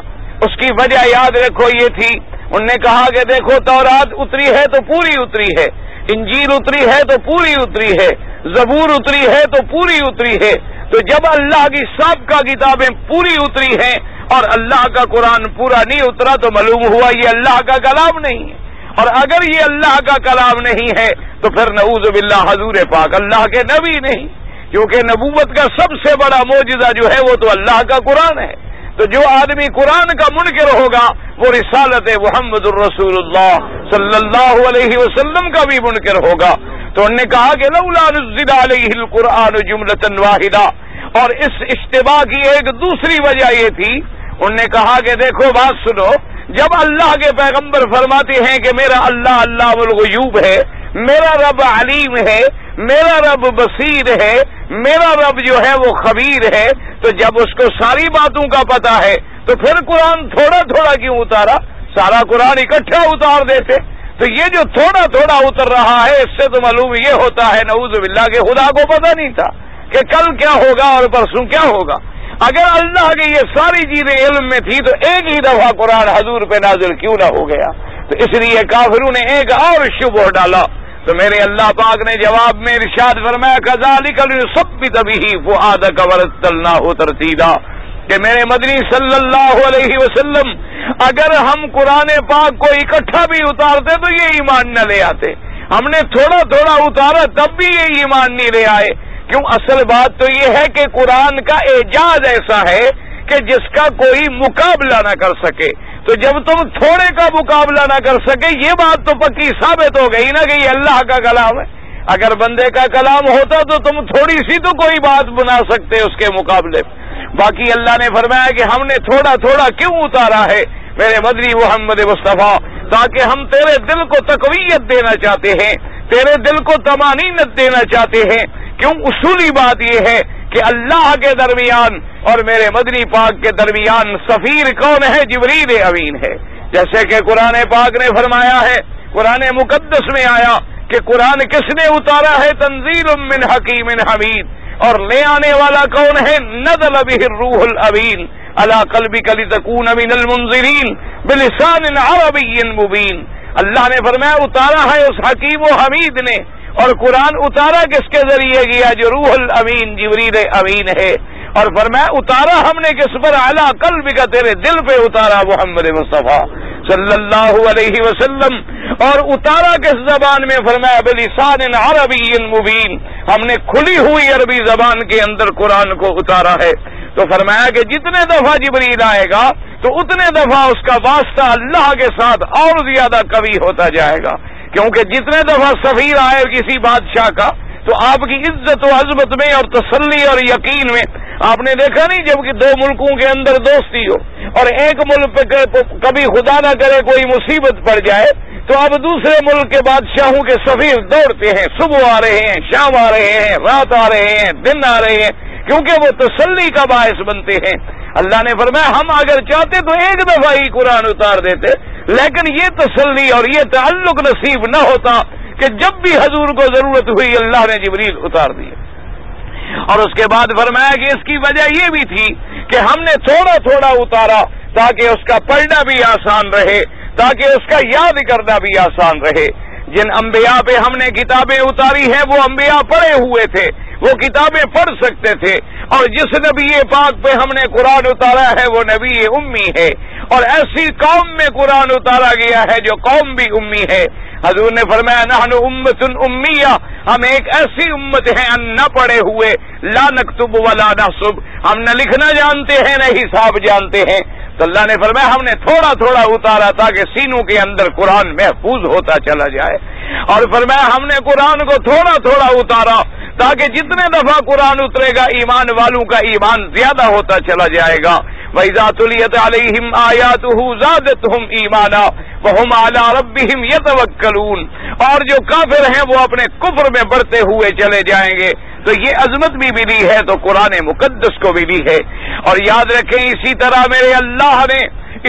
اس کی وجہ یاد رکھو یہ تھی، انہوں نے کہا کہ دیکھو تورات اتری ہے تو پوری اتری ہے، انجیل اتری ہے تو پوری اتری ہے، زبور اتری ہے تو پوری اتری ہے، تو جب اللہ کی سابقہ کتابیں پوری اتری ہیں اور اللہ کا قرآن پورا نہیں اترا تو معلوم ہوا یہ اللہ کا کلام نہیں ہے، اور اگر یہ اللہ کا کلام نہیں ہے تو پھر نعوذ باللہ حضور پاک اللہ کے نبی نہیں، کیونکہ نبوت کا سب سے بڑا معجزہ جو ہے وہ تو اللہ کا قرآن ہے۔ تو جو آدمی قرآن کا منکر ہوگا وہ رسالت محمد الرسول اللہ صلی اللہ علیہ وسلم کا بھی منکر ہوگا۔ تو انہوں نے کہا کہ لولا نزل علیہ القرآن جملۃ واحدہ، اور اس اشتباہ کی ایک دوسری وجہ یہ تھی، انہوں نے کہا کہ دیکھو بات سنو، جب اللہ کے پیغمبر فرماتے ہیں کہ میرا اللہ علام الغیوب ہے، میرا رب علیم ہے، میرا رب بصیر ہے، میرا رب جو ہے وہ خبیر ہے، تو جب اس کو ساری باتوں کا پتہ ہے تو پھر قرآن تھوڑا تھوڑا کیوں اتارا؟ سارا قرآن اکٹھا اتار دیتے۔ تو یہ جو تھوڑا تھوڑا اتر رہا ہے اس سے تو معلوم یہ ہوتا ہے نعوذ باللہ کہ خدا کو پتہ نہیں تھا کہ کل کیا ہوگا اور پرسوں کیا ہوگا۔ اگر اللہ کی یہ ساری چیزیں علم میں تھی تو ایک ہی دفعہ قرآن حضور پہ نازل کیوں نہ ہو گیا؟ تو اس لیے کافروں نے ایک اور شبہ ڈالا، تو میرے اللہ پاک نے جواب میں ارشاد فرمایا کذالک لنثبت به فؤادک ورتلناه ترتیلا، کہ میرے مدنی صلی اللہ علیہ وسلم اگر ہم قرآن پاک کو اکٹھا بھی اتارتے تو یہ ایمان نہ لے آتے، ہم نے تھوڑا تھوڑا اتارا تب بھی یہ ایمان نہیں لے آئے۔ کیوں؟ اصل بات تو یہ ہے کہ قرآن کا اعجاز ایسا ہے کہ جس کا کوئی مقابلہ نہ کر سکے، تو جب تم تھوڑے کا مقابلہ نہ کر سکے یہ بات تو پکی ثابت ہو گئی نا کہ یہ اللہ کا کلام ہے۔ اگر بندے کا کلام ہوتا تو تم تھوڑی سی تو کوئی بات بنا سکتے اس کے مقابلے۔ باقی اللہ نے فرمایا کہ ہم نے تھوڑا تھوڑا کیوں اتارا ہے میرے مدنی محمد مصطفیٰ، تاکہ ہم تیرے دل کو تقویت دینا چاہتے ہیں، تیرے دل کو طمانینت دینا چاہتے ہیں۔ کیوں؟ اصولی بات یہ ہے کہ اللہ کے درمیان اور میرے مدنی پاک کے درمیان سفیر کون ہے؟ جبریل امین ہے، جیسے کہ قرآن پاک نے فرمایا ہے قرآن مقدس میں آیا کہ قرآن کس نے اتارا ہے؟ تنزیل من حکیم حمید، اور لے آنے والا کون ہے؟ نزل بہ الروح الامین علی قلبک لتکون من المنذرین بلسان عربی مبین۔ اللہ نے فرمایا اتارا ہے اس حکیم و حمید نے، اور قرآن اتارا کس کے ذریعے گیا؟ جو روح الامین جبریل امین ہے، اور فرمایا اتارا ہم نے کس پر؟ علی قلبک، تیرے دل پہ اتارا محمد مصطفیٰ صلی اللہ علیہ وسلم، اور اتارا کس زبان میں؟ فرمایا بلسان عربی مبین، ہم نے کھلی ہوئی عربی زبان کے اندر قرآن کو اتارا ہے۔ تو فرمایا کہ جتنے دفعہ جبریل آئے گا تو اتنے دفعہ اس کا واسطہ اللہ کے ساتھ اور زیادہ قوی ہوتا جائے گا، کیونکہ جتنے دفعہ سفیر آئے کسی بادشاہ کا تو آپ کی عزت و عظمت میں اور تسلی اور یقین میں، آپ نے دیکھا نہیں جب کہ دو ملکوں کے اندر دوستی ہو اور ایک ملک پہ کبھی خدا نہ کرے کوئی مصیبت پڑ جائے تو اب دوسرے ملک کے بادشاہوں کے سفیر دوڑتے ہیں، صبح آ رہے ہیں، شام آ رہے ہیں، رات آ رہے ہیں، دن آ رہے ہیں، کیونکہ وہ تسلی کا باعث بنتے ہیں۔ اللہ نے فرمایا ہم اگر چاہتے تو ایک دفعہ ہی قرآن اتار دیتے، لیکن یہ تسلی اور یہ تعلق نصیب نہ ہوتا کہ جب بھی حضور کو ضرورت ہوئی اللہ نے جبریل اتار دیا۔ اور اس کے بعد فرمایا کہ اس کی وجہ یہ بھی تھی کہ ہم نے تھوڑا تھوڑا اتارا تاکہ اس کا پڑھنا بھی آسان رہے، تاکہ اس کا یاد کرنا بھی آسان رہے۔ جن انبیاء پہ ہم نے کتابیں اتاری ہیں وہ انبیاء پڑھے ہوئے تھے، وہ کتابیں پڑھ سکتے تھے، اور جس نبی پاک پہ ہم نے قرآن اتارا ہے وہ نبی امی ہے، اور ایسی قوم میں قرآن اتارا گیا ہے جو قوم بھی امی ہے۔ حضور نے فرمایا نحن امت امیہ، ہم ایک ایسی امت ہیں ان نہ پڑھے ہوئے، لا نکتب ولا نحسب، ہم نہ لکھنا جانتے ہیں نہ حساب جانتے ہیں۔ تو اللہ نے فرمایا ہم نے تھوڑا تھوڑا اتارا تاکہ سینوں کے اندر قرآن محفوظ ہوتا چلا جائے، اور فرمایا ہم نے قرآن کو تھوڑا تھوڑا اتارا تاکہ جتنے دفعہ قرآن اترے گا ایمان والوں کا ایمان زیادہ ہوتا چلا جائے گا۔ وَإِذَا تُلِيَتْ عَلَيْهِمْ آيَاتُهُ زَادَتْهُمْ إِيمَانًا وَهُمْ عَلَى رَبِّهِمْ يَتَوَكَّلُونَ، اور جو کافر ہیں وہ اپنے کفر میں بڑھتے ہوئے چلے جائیں گے۔ تو یہ عظمت بھی ملی ہے تو قرآن مقدس کو ملی ہے۔ اور یاد رکھیں اسی طرح میرے اللہ نے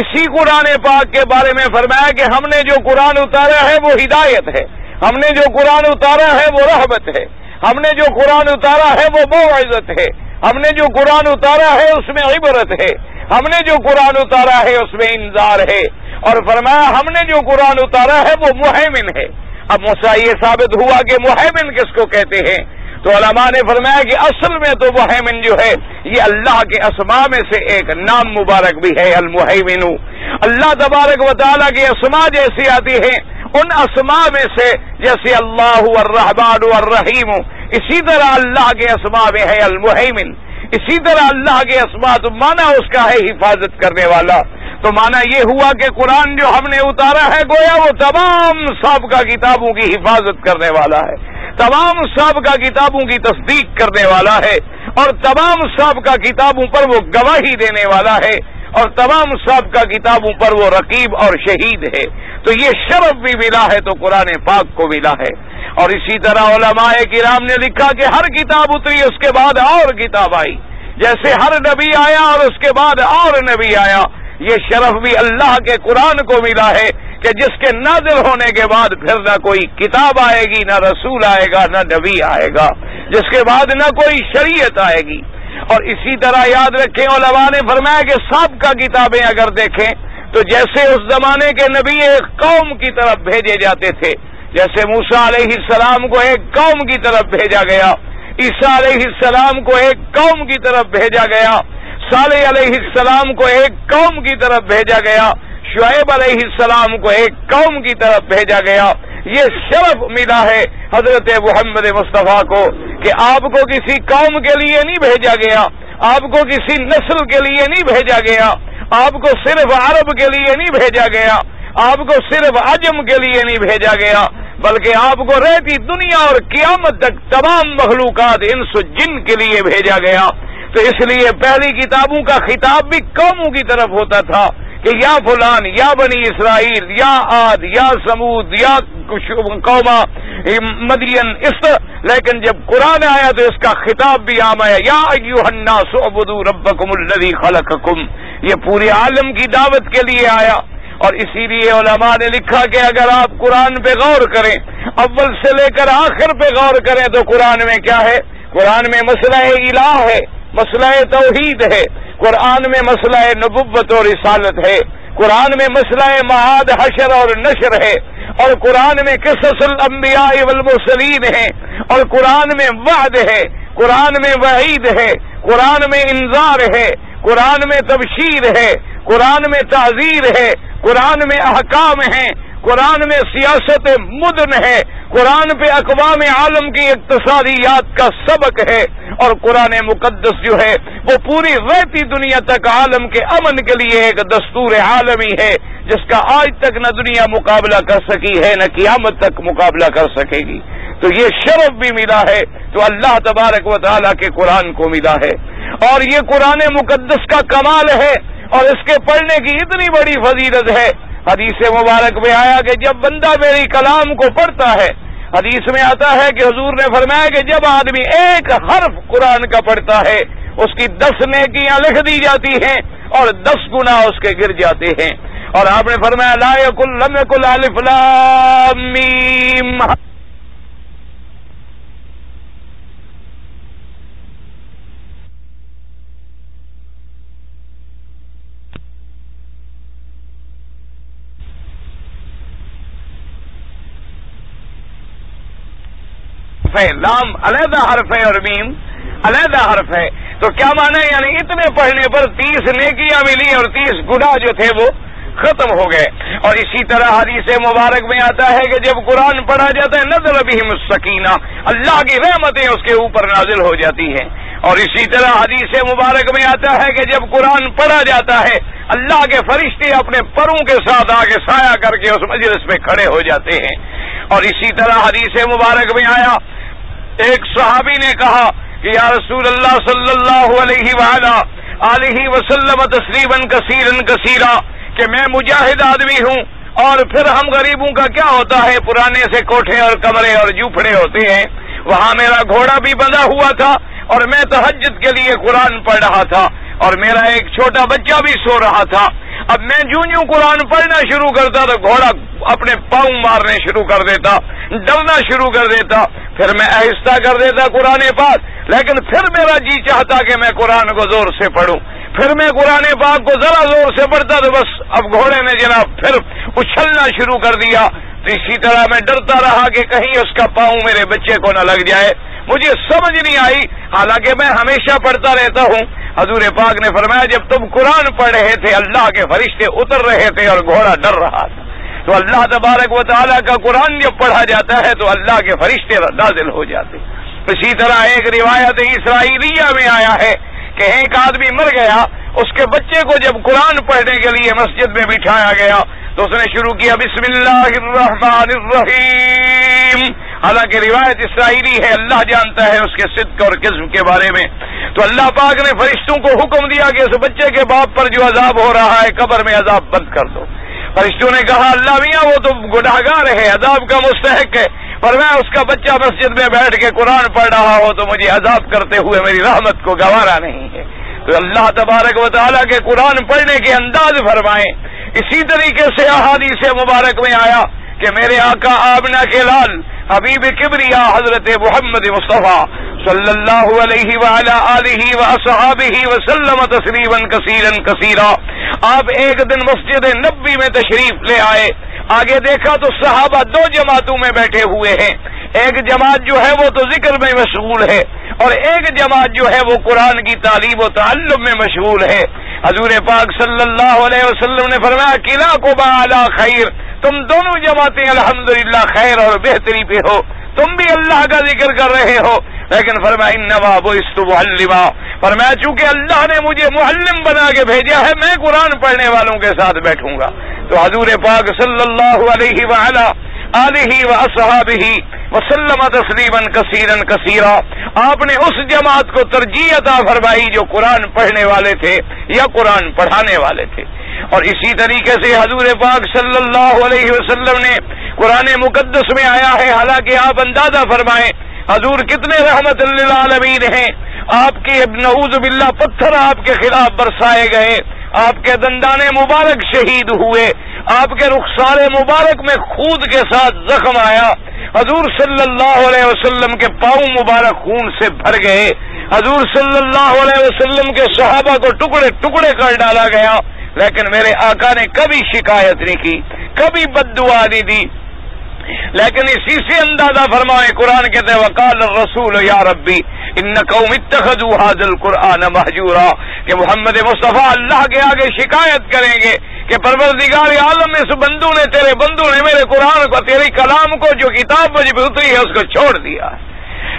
اسی قرآن پاک کے بارے میں فرمایا کہ ہم نے جو قرآن اتارا ہے وہ ہدایت ہے، ہم نے جو قرآن اتارا ہے وہ رحمت ہے، ہم نے جو قرآن اتارا ہے وہ موعظت ہے، ہم نے جو قرآن اتارا ہے اس میں عبرت ہے، ہم نے جو قرآن اتارا ہے اس میں انذار ہے، اور فرمایا ہم نے جو قرآن اتارا ہے وہ محیمن ہے۔ اب مسئلہ یہ ثابت ہوا کہ محیمن کس کو کہتے ہیں؟ تو علماء نے فرمایا کہ اصل میں تو محیمن جو ہے یہ اللہ کے اسماء میں سے ایک نام مبارک بھی ہے، المحیمن۔ اللہ تبارک و تعالیٰ کے اسماء جیسی آتی ہیں ان اسماء میں سے، جیسے اللہ والرحمن والرحیم، اسی طرح اللہ کے اسماء میں ہے المحیمن۔ اسی طرح اللہ کے اسماء تو معنی اس کا ہے حفاظت کرنے والا۔ تو معنی یہ ہوا کہ قرآن جو ہم نے اتارا ہے گویا وہ تمام سابقہ کتابوں کی حفاظت کرنے والا ہے، تمام سابقہ کتابوں کی تصدیق کرنے والا ہے، اور تمام سابقہ کتابوں پر وہ گواہی دینے والا ہے، اور تمام سابقہ کتابوں پر وہ رقیب اور شہید ہے۔ تو یہ شرف بھی ملا ہے تو قرآن پاک کو ملا ہے۔ اور اسی طرح علماء کرام نے لکھا کہ ہر کتاب اتری اس کے بعد اور کتاب آئی، جیسے ہر نبی آیا اور اس کے بعد اور نبی آیا، یہ شرف بھی اللہ کے قرآن کو ملا ہے کہ جس کے نازل ہونے کے بعد پھر نہ کوئی کتاب آئے گی، نہ رسول آئے گا، نہ نبی آئے گا، جس کے بعد نہ کوئی شریعت آئے گی۔ اور اسی طرح یاد رکھیں علماء نے فرمایا کہ سابقہ کتابیں اگر دیکھیں تو جیسے اس زمانے کے نبی ایک قوم کی طرف بھیجے جاتے تھے، جیسے موسیٰ علیہ السلام کو ایک قوم کی طرف بھیجا گیا، عیسیٰ علیہ السلام کو ایک قوم کی طرف بھیجا گیا، صالح علیہ السلام کو ایک قوم کی طرف بھیجا گیا، شعیب علیہ السلام کو ایک قوم کی طرف بھیجا گیا۔ یہ شرف ملا ہے حضرت محمد مصطفیٰ کو کہ آپ کو کسی قوم کے لیے نہیں بھیجا گیا، آپ کو کسی نسل کے لیے نہیں بھیجا گیا، آپ کو صرف عرب کے لیے نہیں بھیجا گیا، آپ کو صرف عجم کے لیے نہیں بھیجا گیا، بلکہ آپ کو رہتی دنیا اور قیامت تک تمام مخلوقات انس و جن کے لیے بھیجا گیا۔ تو اس لیے پہلی کتابوں کا خطاب بھی قوموں کی طرف ہوتا تھا کہ یا فلان، یا بنی اسرائیل، یا عاد، یا سمود، یا قوم مدین، لیکن جب قرآن آیا تو اس کا خطاب بھی عام آیا، یا ایھا الناس اعبدوا ربکم الذی خلقکم، یہ پورے عالم کی دعوت کے لیے آیا۔ اور اسی لیے علماء نے لکھا کہ اگر آپ قرآن پہ غور کریں، اول سے لے کر آخر پہ غور کریں، تو قرآن میں کیا ہے؟ قرآن میں مسئلہ الہ ہے، مسئلہ توحید ہے، قرآن میں مسئلہ نبوت اور رسالت ہے، قرآن میں مسئلہ معاد حشر اور نشر ہے، اور قرآن میں قصص الانبیاء والمرسلین ہے، اور قرآن میں وعد ہے، قرآن میں وعید ہے، قرآن میں انذار ہے، قرآن میں تبشیر ہے، قرآن میں تعزیر ہے، قرآن میں احکام ہیں، قرآن میں سیاست مدن ہے، قرآن پہ اقوام عالم کی اقتصادیات کا سبق ہے، اور قرآن مقدس جو ہے وہ پوری رہتی دنیا تک عالم کے امن کے لیے ایک دستور عالمی ہے، جس کا آج تک نہ دنیا مقابلہ کر سکی ہے، نہ قیامت تک مقابلہ کر سکے گی۔ تو یہ شرف بھی ملا ہے تو اللہ تبارک و تعالیٰ کے قرآن کو ملا ہے، اور یہ قرآن مقدس کا کمال ہے، اور اس کے پڑھنے کی اتنی بڑی فضیلت ہے۔ حدیث مبارک میں آیا کہ جب بندہ میری کلام کو پڑھتا ہے، حدیث میں آتا ہے کہ حضور نے فرمایا کہ جب آدمی ایک حرف قرآن کا پڑھتا ہے، اس کی 10 نیکیاں لکھ دی جاتی ہیں اور 10 گناہ اس کے گر جاتے ہیں۔ اور آپ نے فرمایا لا یکن لم یکن الف لام میم، لام علیحدہ حرف ہے اور میم علیحدہ حرف ہے۔ تو کیا معنی؟ یعنی اتنے پڑھنے پر 30 نیکیاں ملی اور 30 گناہ جو تھے وہ ختم ہو گئے۔ اور اسی طرح حدیث مبارک میں آتا ہے کہ جب قرآن پڑھا جاتا ہے نزل بہم السکینہ، اللہ کی رحمتیں اس کے اوپر نازل ہو جاتی ہیں۔ اور اسی طرح حدیث مبارک میں آتا ہے کہ جب قرآن پڑھا جاتا ہے اللہ کے فرشتے اپنے پروں کے ساتھ آگے سایہ کر کے اس مجلس میں کھڑے ہو جاتے ہیں۔ اور اسی طرح حدیث مبارک میں آیا، ایک صحابی نے کہا کہ یا رسول اللہ صلی اللہ علیہ وآلہ وسلم تسلیما کثیرا کثیرا، کہ میں مجاہد آدمی ہوں، اور پھر ہم غریبوں کا کیا ہوتا ہے، پرانے سے کوٹھے اور کمرے اور جھوپڑے ہوتے ہیں، وہاں میرا گھوڑا بھی بندھا ہوا تھا، اور میں تہجد کے لیے قرآن پڑھ رہا تھا، اور میرا ایک چھوٹا بچہ بھی سو رہا تھا۔ اب میں جوں قرآن پڑھنا شروع کرتا تو گھوڑا اپنے پاؤں مارنے شروع کر دیتا، ڈرنا شروع کر دیتا، پھر میں آہستہ کر دیتا قرآن پاک، لیکن پھر میرا جی چاہتا کہ میں قرآن کو زور سے پڑھوں، پھر میں قرآن پاک کو ذرا زور سے پڑھتا تو بس اب گھوڑے نے جناب پھر اچھلنا شروع کر دیا۔ تو اسی طرح میں ڈرتا رہا کہ کہیں اس کا پاؤں میرے بچے کو نہ لگ جائے، مجھے سمجھ نہیں آئی، حالانکہ میں ہمیشہ پڑھتا رہتا ہوں۔ حضور پاک نے فرمایا جب تم قرآن پڑھ رہے تھے اللہ کے فرشتے اتر رہے تھے اور گھوڑا ڈر رہا تھا۔ تو اللہ تبارک و تعالیٰ کا قرآن جب پڑھا جاتا ہے تو اللہ کے فرشتے نازل ہو جاتے۔ اسی طرح ایک روایت اسرائیلیہ میں آیا ہے کہ ایک آدمی مر گیا، اس کے بچے کو جب قرآن پڑھنے کے لیے مسجد میں بٹھایا گیا تو اس نے شروع کیا بسم اللہ الرحمن الرحیم، حالانکہ روایت اسرائیلی ہے، اللہ جانتا ہے اس کے صدق اور کذب کے بارے میں۔ تو اللہ پاک نے فرشتوں کو حکم دیا کہ اس بچے کے باپ پر جو عذاب ہو رہا ہے قبر میں عذاب بند کر دو۔ فرشتوں نے کہا اللہ میاں وہ تو گناہگار ہے، عذاب کا مستحق ہے، پر میں اس کا بچہ مسجد میں بیٹھ کے قرآن پڑھ رہا ہو تو مجھے عذاب کرتے ہوئے میری رحمت کو گوارا نہیں ہے۔ تو اللہ تبارک و تعالیٰ کے قرآن پڑھنے کے انداز فرمائیں۔ اسی طریقے سے احادیث مبارک میں آیا کہ میرے آقا آمنہ کے لال حبیب کبریا حضرت محمد مصطفیٰ صلی اللہ علیہ وعلی آلہ واصحابہ وسلم تسلیما کثیرا کثیرا، آپ ایک دن مسجد نبوی میں تشریف لے آئے، آگے دیکھا تو صحابہ 2 جماعتوں میں بیٹھے ہوئے ہیں، ایک جماعت جو ہے وہ تو ذکر میں مشغول ہے اور ایک جماعت جو ہے وہ قرآن کی تعلیم و تعلم میں مشغول ہے۔ حضور پاک صلی اللہ علیہ وسلم نے فرمایا کلاکما علی خیر، تم دونوں جماعتیں الحمدللہ خیر اور بہتری پہ ہو، تم بھی اللہ کا ذکر کر رہے ہو، لیکن فرمایا انما بعثت معلما، فرمایا چونکہ اللہ نے مجھے معلم بنا کے بھیجا ہے میں قرآن پڑھنے والوں کے ساتھ بیٹھوں گا۔ تو حضور پاک صلی اللہ علیہ وعلی آلہ واصحابہ وسلم تسلیما کثیرا کثیرا، آپ نے اس جماعت کو ترجیح عطا فرمائی جو قرآن پڑھنے والے تھے یا قرآن پڑھانے والے تھے۔ اور اسی طریقے سے حضور پاک صلی اللہ علیہ وسلم نے قرآن مقدس میں آیا ہے، حالانکہ آپ اندازہ فرمائیں حضور کتنے رحمت للعالمین ہیں، آپ کے نعوذ باللہ پتھر آپ کے خلاف برسائے گئے، آپ کے دندان مبارک شہید ہوئے، آپ کے رخسار مبارک میں خود کے ساتھ زخم آیا، حضور صلی اللہ علیہ وسلم کے پاؤں مبارک خون سے بھر گئے، حضور صلی اللہ علیہ وسلم کے صحابہ کو ٹکڑے ٹکڑے کر ڈالا گیا، لیکن میرے آقا نے کبھی شکایت نہیں کی، کبھی بد دعا نہیں دی، لیکن اسی سے اندازہ فرمائے قرآن کہتے ہیں وقال الرسول یا ربی ان قوم اتخذوا هذا القرآن مہجورا، کہ محمد مصطفیٰ اللہ کے آگے شکایت کریں گے کہ پروردگار عالم اس بندو نے میرے قرآن کو، تیری کلام کو، جو کتاب مجھ پہ اتری ہے اس کو چھوڑ دیا۔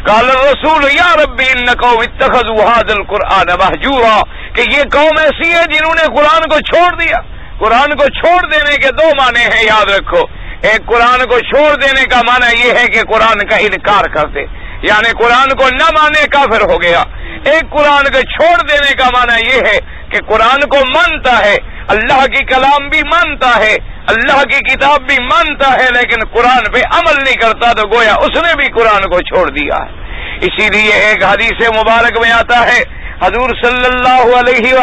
قال الرسول یا ربی ان قوم اتخذوا هذا القرآن مہجورا، کہ یہ قوم ایسی ہے جنہوں نے قرآن کو چھوڑ دیا۔ قرآن کو چھوڑ دینے کے دو معنی ہیں، یاد رکھو۔ ایک قرآن کو چھوڑ دینے کا معنی یہ ہے کہ قرآن کا انکار کر دے، یعنی قرآن کو نہ مانے کافر ہو گیا۔ ایک قرآن کو چھوڑ دینے کا معنی یہ ہے کہ قرآن کو مانتا ہے، اللہ کی کلام بھی مانتا ہے، اللہ کی کتاب بھی مانتا ہے، لیکن قرآن پہ عمل نہیں کرتا، تو گویا اس نے بھی قرآن کو چھوڑ دیا ہے۔ اسی لیے ایک حدیث مبارک میں آتا ہے، حضور صلی اللہ علیہ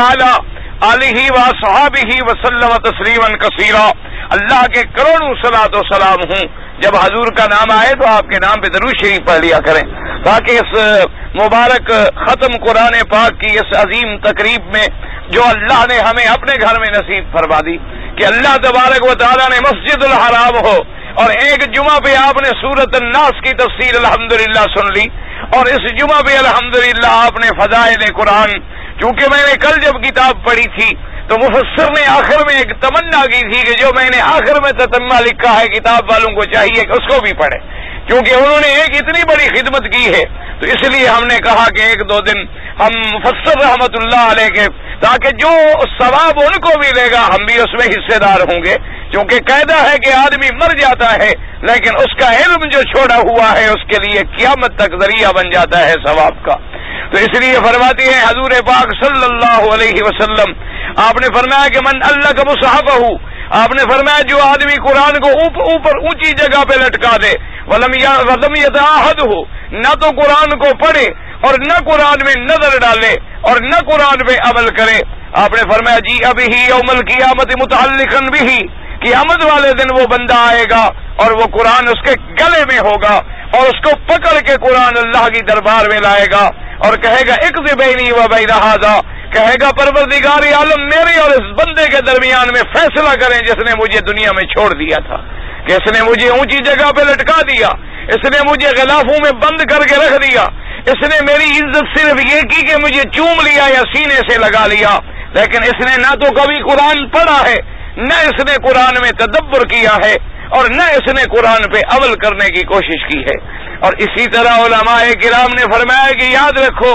آلہ وصحابہ وسلم تسلیما کثیرا، اللہ کے کروڑوں صلاۃ و سلام ہوں، جب حضور کا نام آئے تو آپ کے نام پہ درود شریف پڑھ لیا کریں، تاکہ اس مبارک ختم قرآن پاک کی اس عظیم تقریب میں جو اللہ نے ہمیں اپنے گھر میں نصیب فرما دی، کہ اللہ تبارک و تعالیٰ نے مسجد الحرام ہو اور ایک جمعہ پہ آپ نے سورۃ الناس کی تفسیر الحمدللہ سن لی، اور اس جمعہ پہ الحمدللہ آپ نے فضائل قرآن، چونکہ میں نے کل جب کتاب پڑھی تھی تو مفسر نے آخر میں ایک تمنا کی تھی کہ جو میں نے آخر میں تتمہ لکھا ہے کتاب والوں کو چاہیے کہ اس کو بھی پڑھے، کیونکہ انہوں نے ایک اتنی بڑی خدمت کی ہے، تو اس لیے ہم نے کہا کہ ایک دو دن ہم مفسر رحمت اللہ علیہ کے، تاکہ جو ثواب ان کو ملے گا ہم بھی اس میں حصے دار ہوں گے، کیونکہ قاعدہ ہے کہ آدمی مر جاتا ہے لیکن اس کا علم جو چھوڑا ہوا ہے اس کے لیے قیامت تک ذریعہ بن جاتا ہے ثواب کا۔ تو اس لیے فرماتی ہیں حضور پاک صلی اللہ علیہ وسلم، آپ نے فرمایا کہ من علق مصحفہ، آپ نے فرمایا جو آدمی قرآن کو اوپر اونچی جگہ پہ لٹکا دے، ولم یتعاہدہ، نہ تو قرآن کو پڑھے اور نہ قرآن میں نظر ڈالے اور نہ قرآن پہ عمل کرے، آپ نے فرمایا جی ابھی یوم القیامت متعلقا بہ، قیامت والے دن وہ بندہ آئے گا اور وہ قرآن اس کے گلے میں ہوگا اور اس کو پکڑ کے قرآن اللہ کی دربار میں لائے گا اور کہے گا اقض بینی و بین ھذا، کہے گا پروردگار عالم میرے اور اس بندے کے درمیان میں فیصلہ کریں جس نے مجھے دنیا میں چھوڑ دیا تھا، کہ اس نے مجھے اونچی جگہ پہ لٹکا دیا، اس نے مجھے غلافوں میں بند کر کے رکھ دیا، اس نے میری عزت صرف یہ کی کہ مجھے چوم لیا یا سینے سے لگا لیا، لیکن اس نے نہ تو کبھی قرآن پڑھا ہے، نہ اس نے قرآن میں تدبر کیا ہے، اور نہ اس نے قرآن پہ عمل کرنے کی کوشش کی ہے۔ اور اسی طرح علماء کرام نے فرمایا کہ یاد رکھو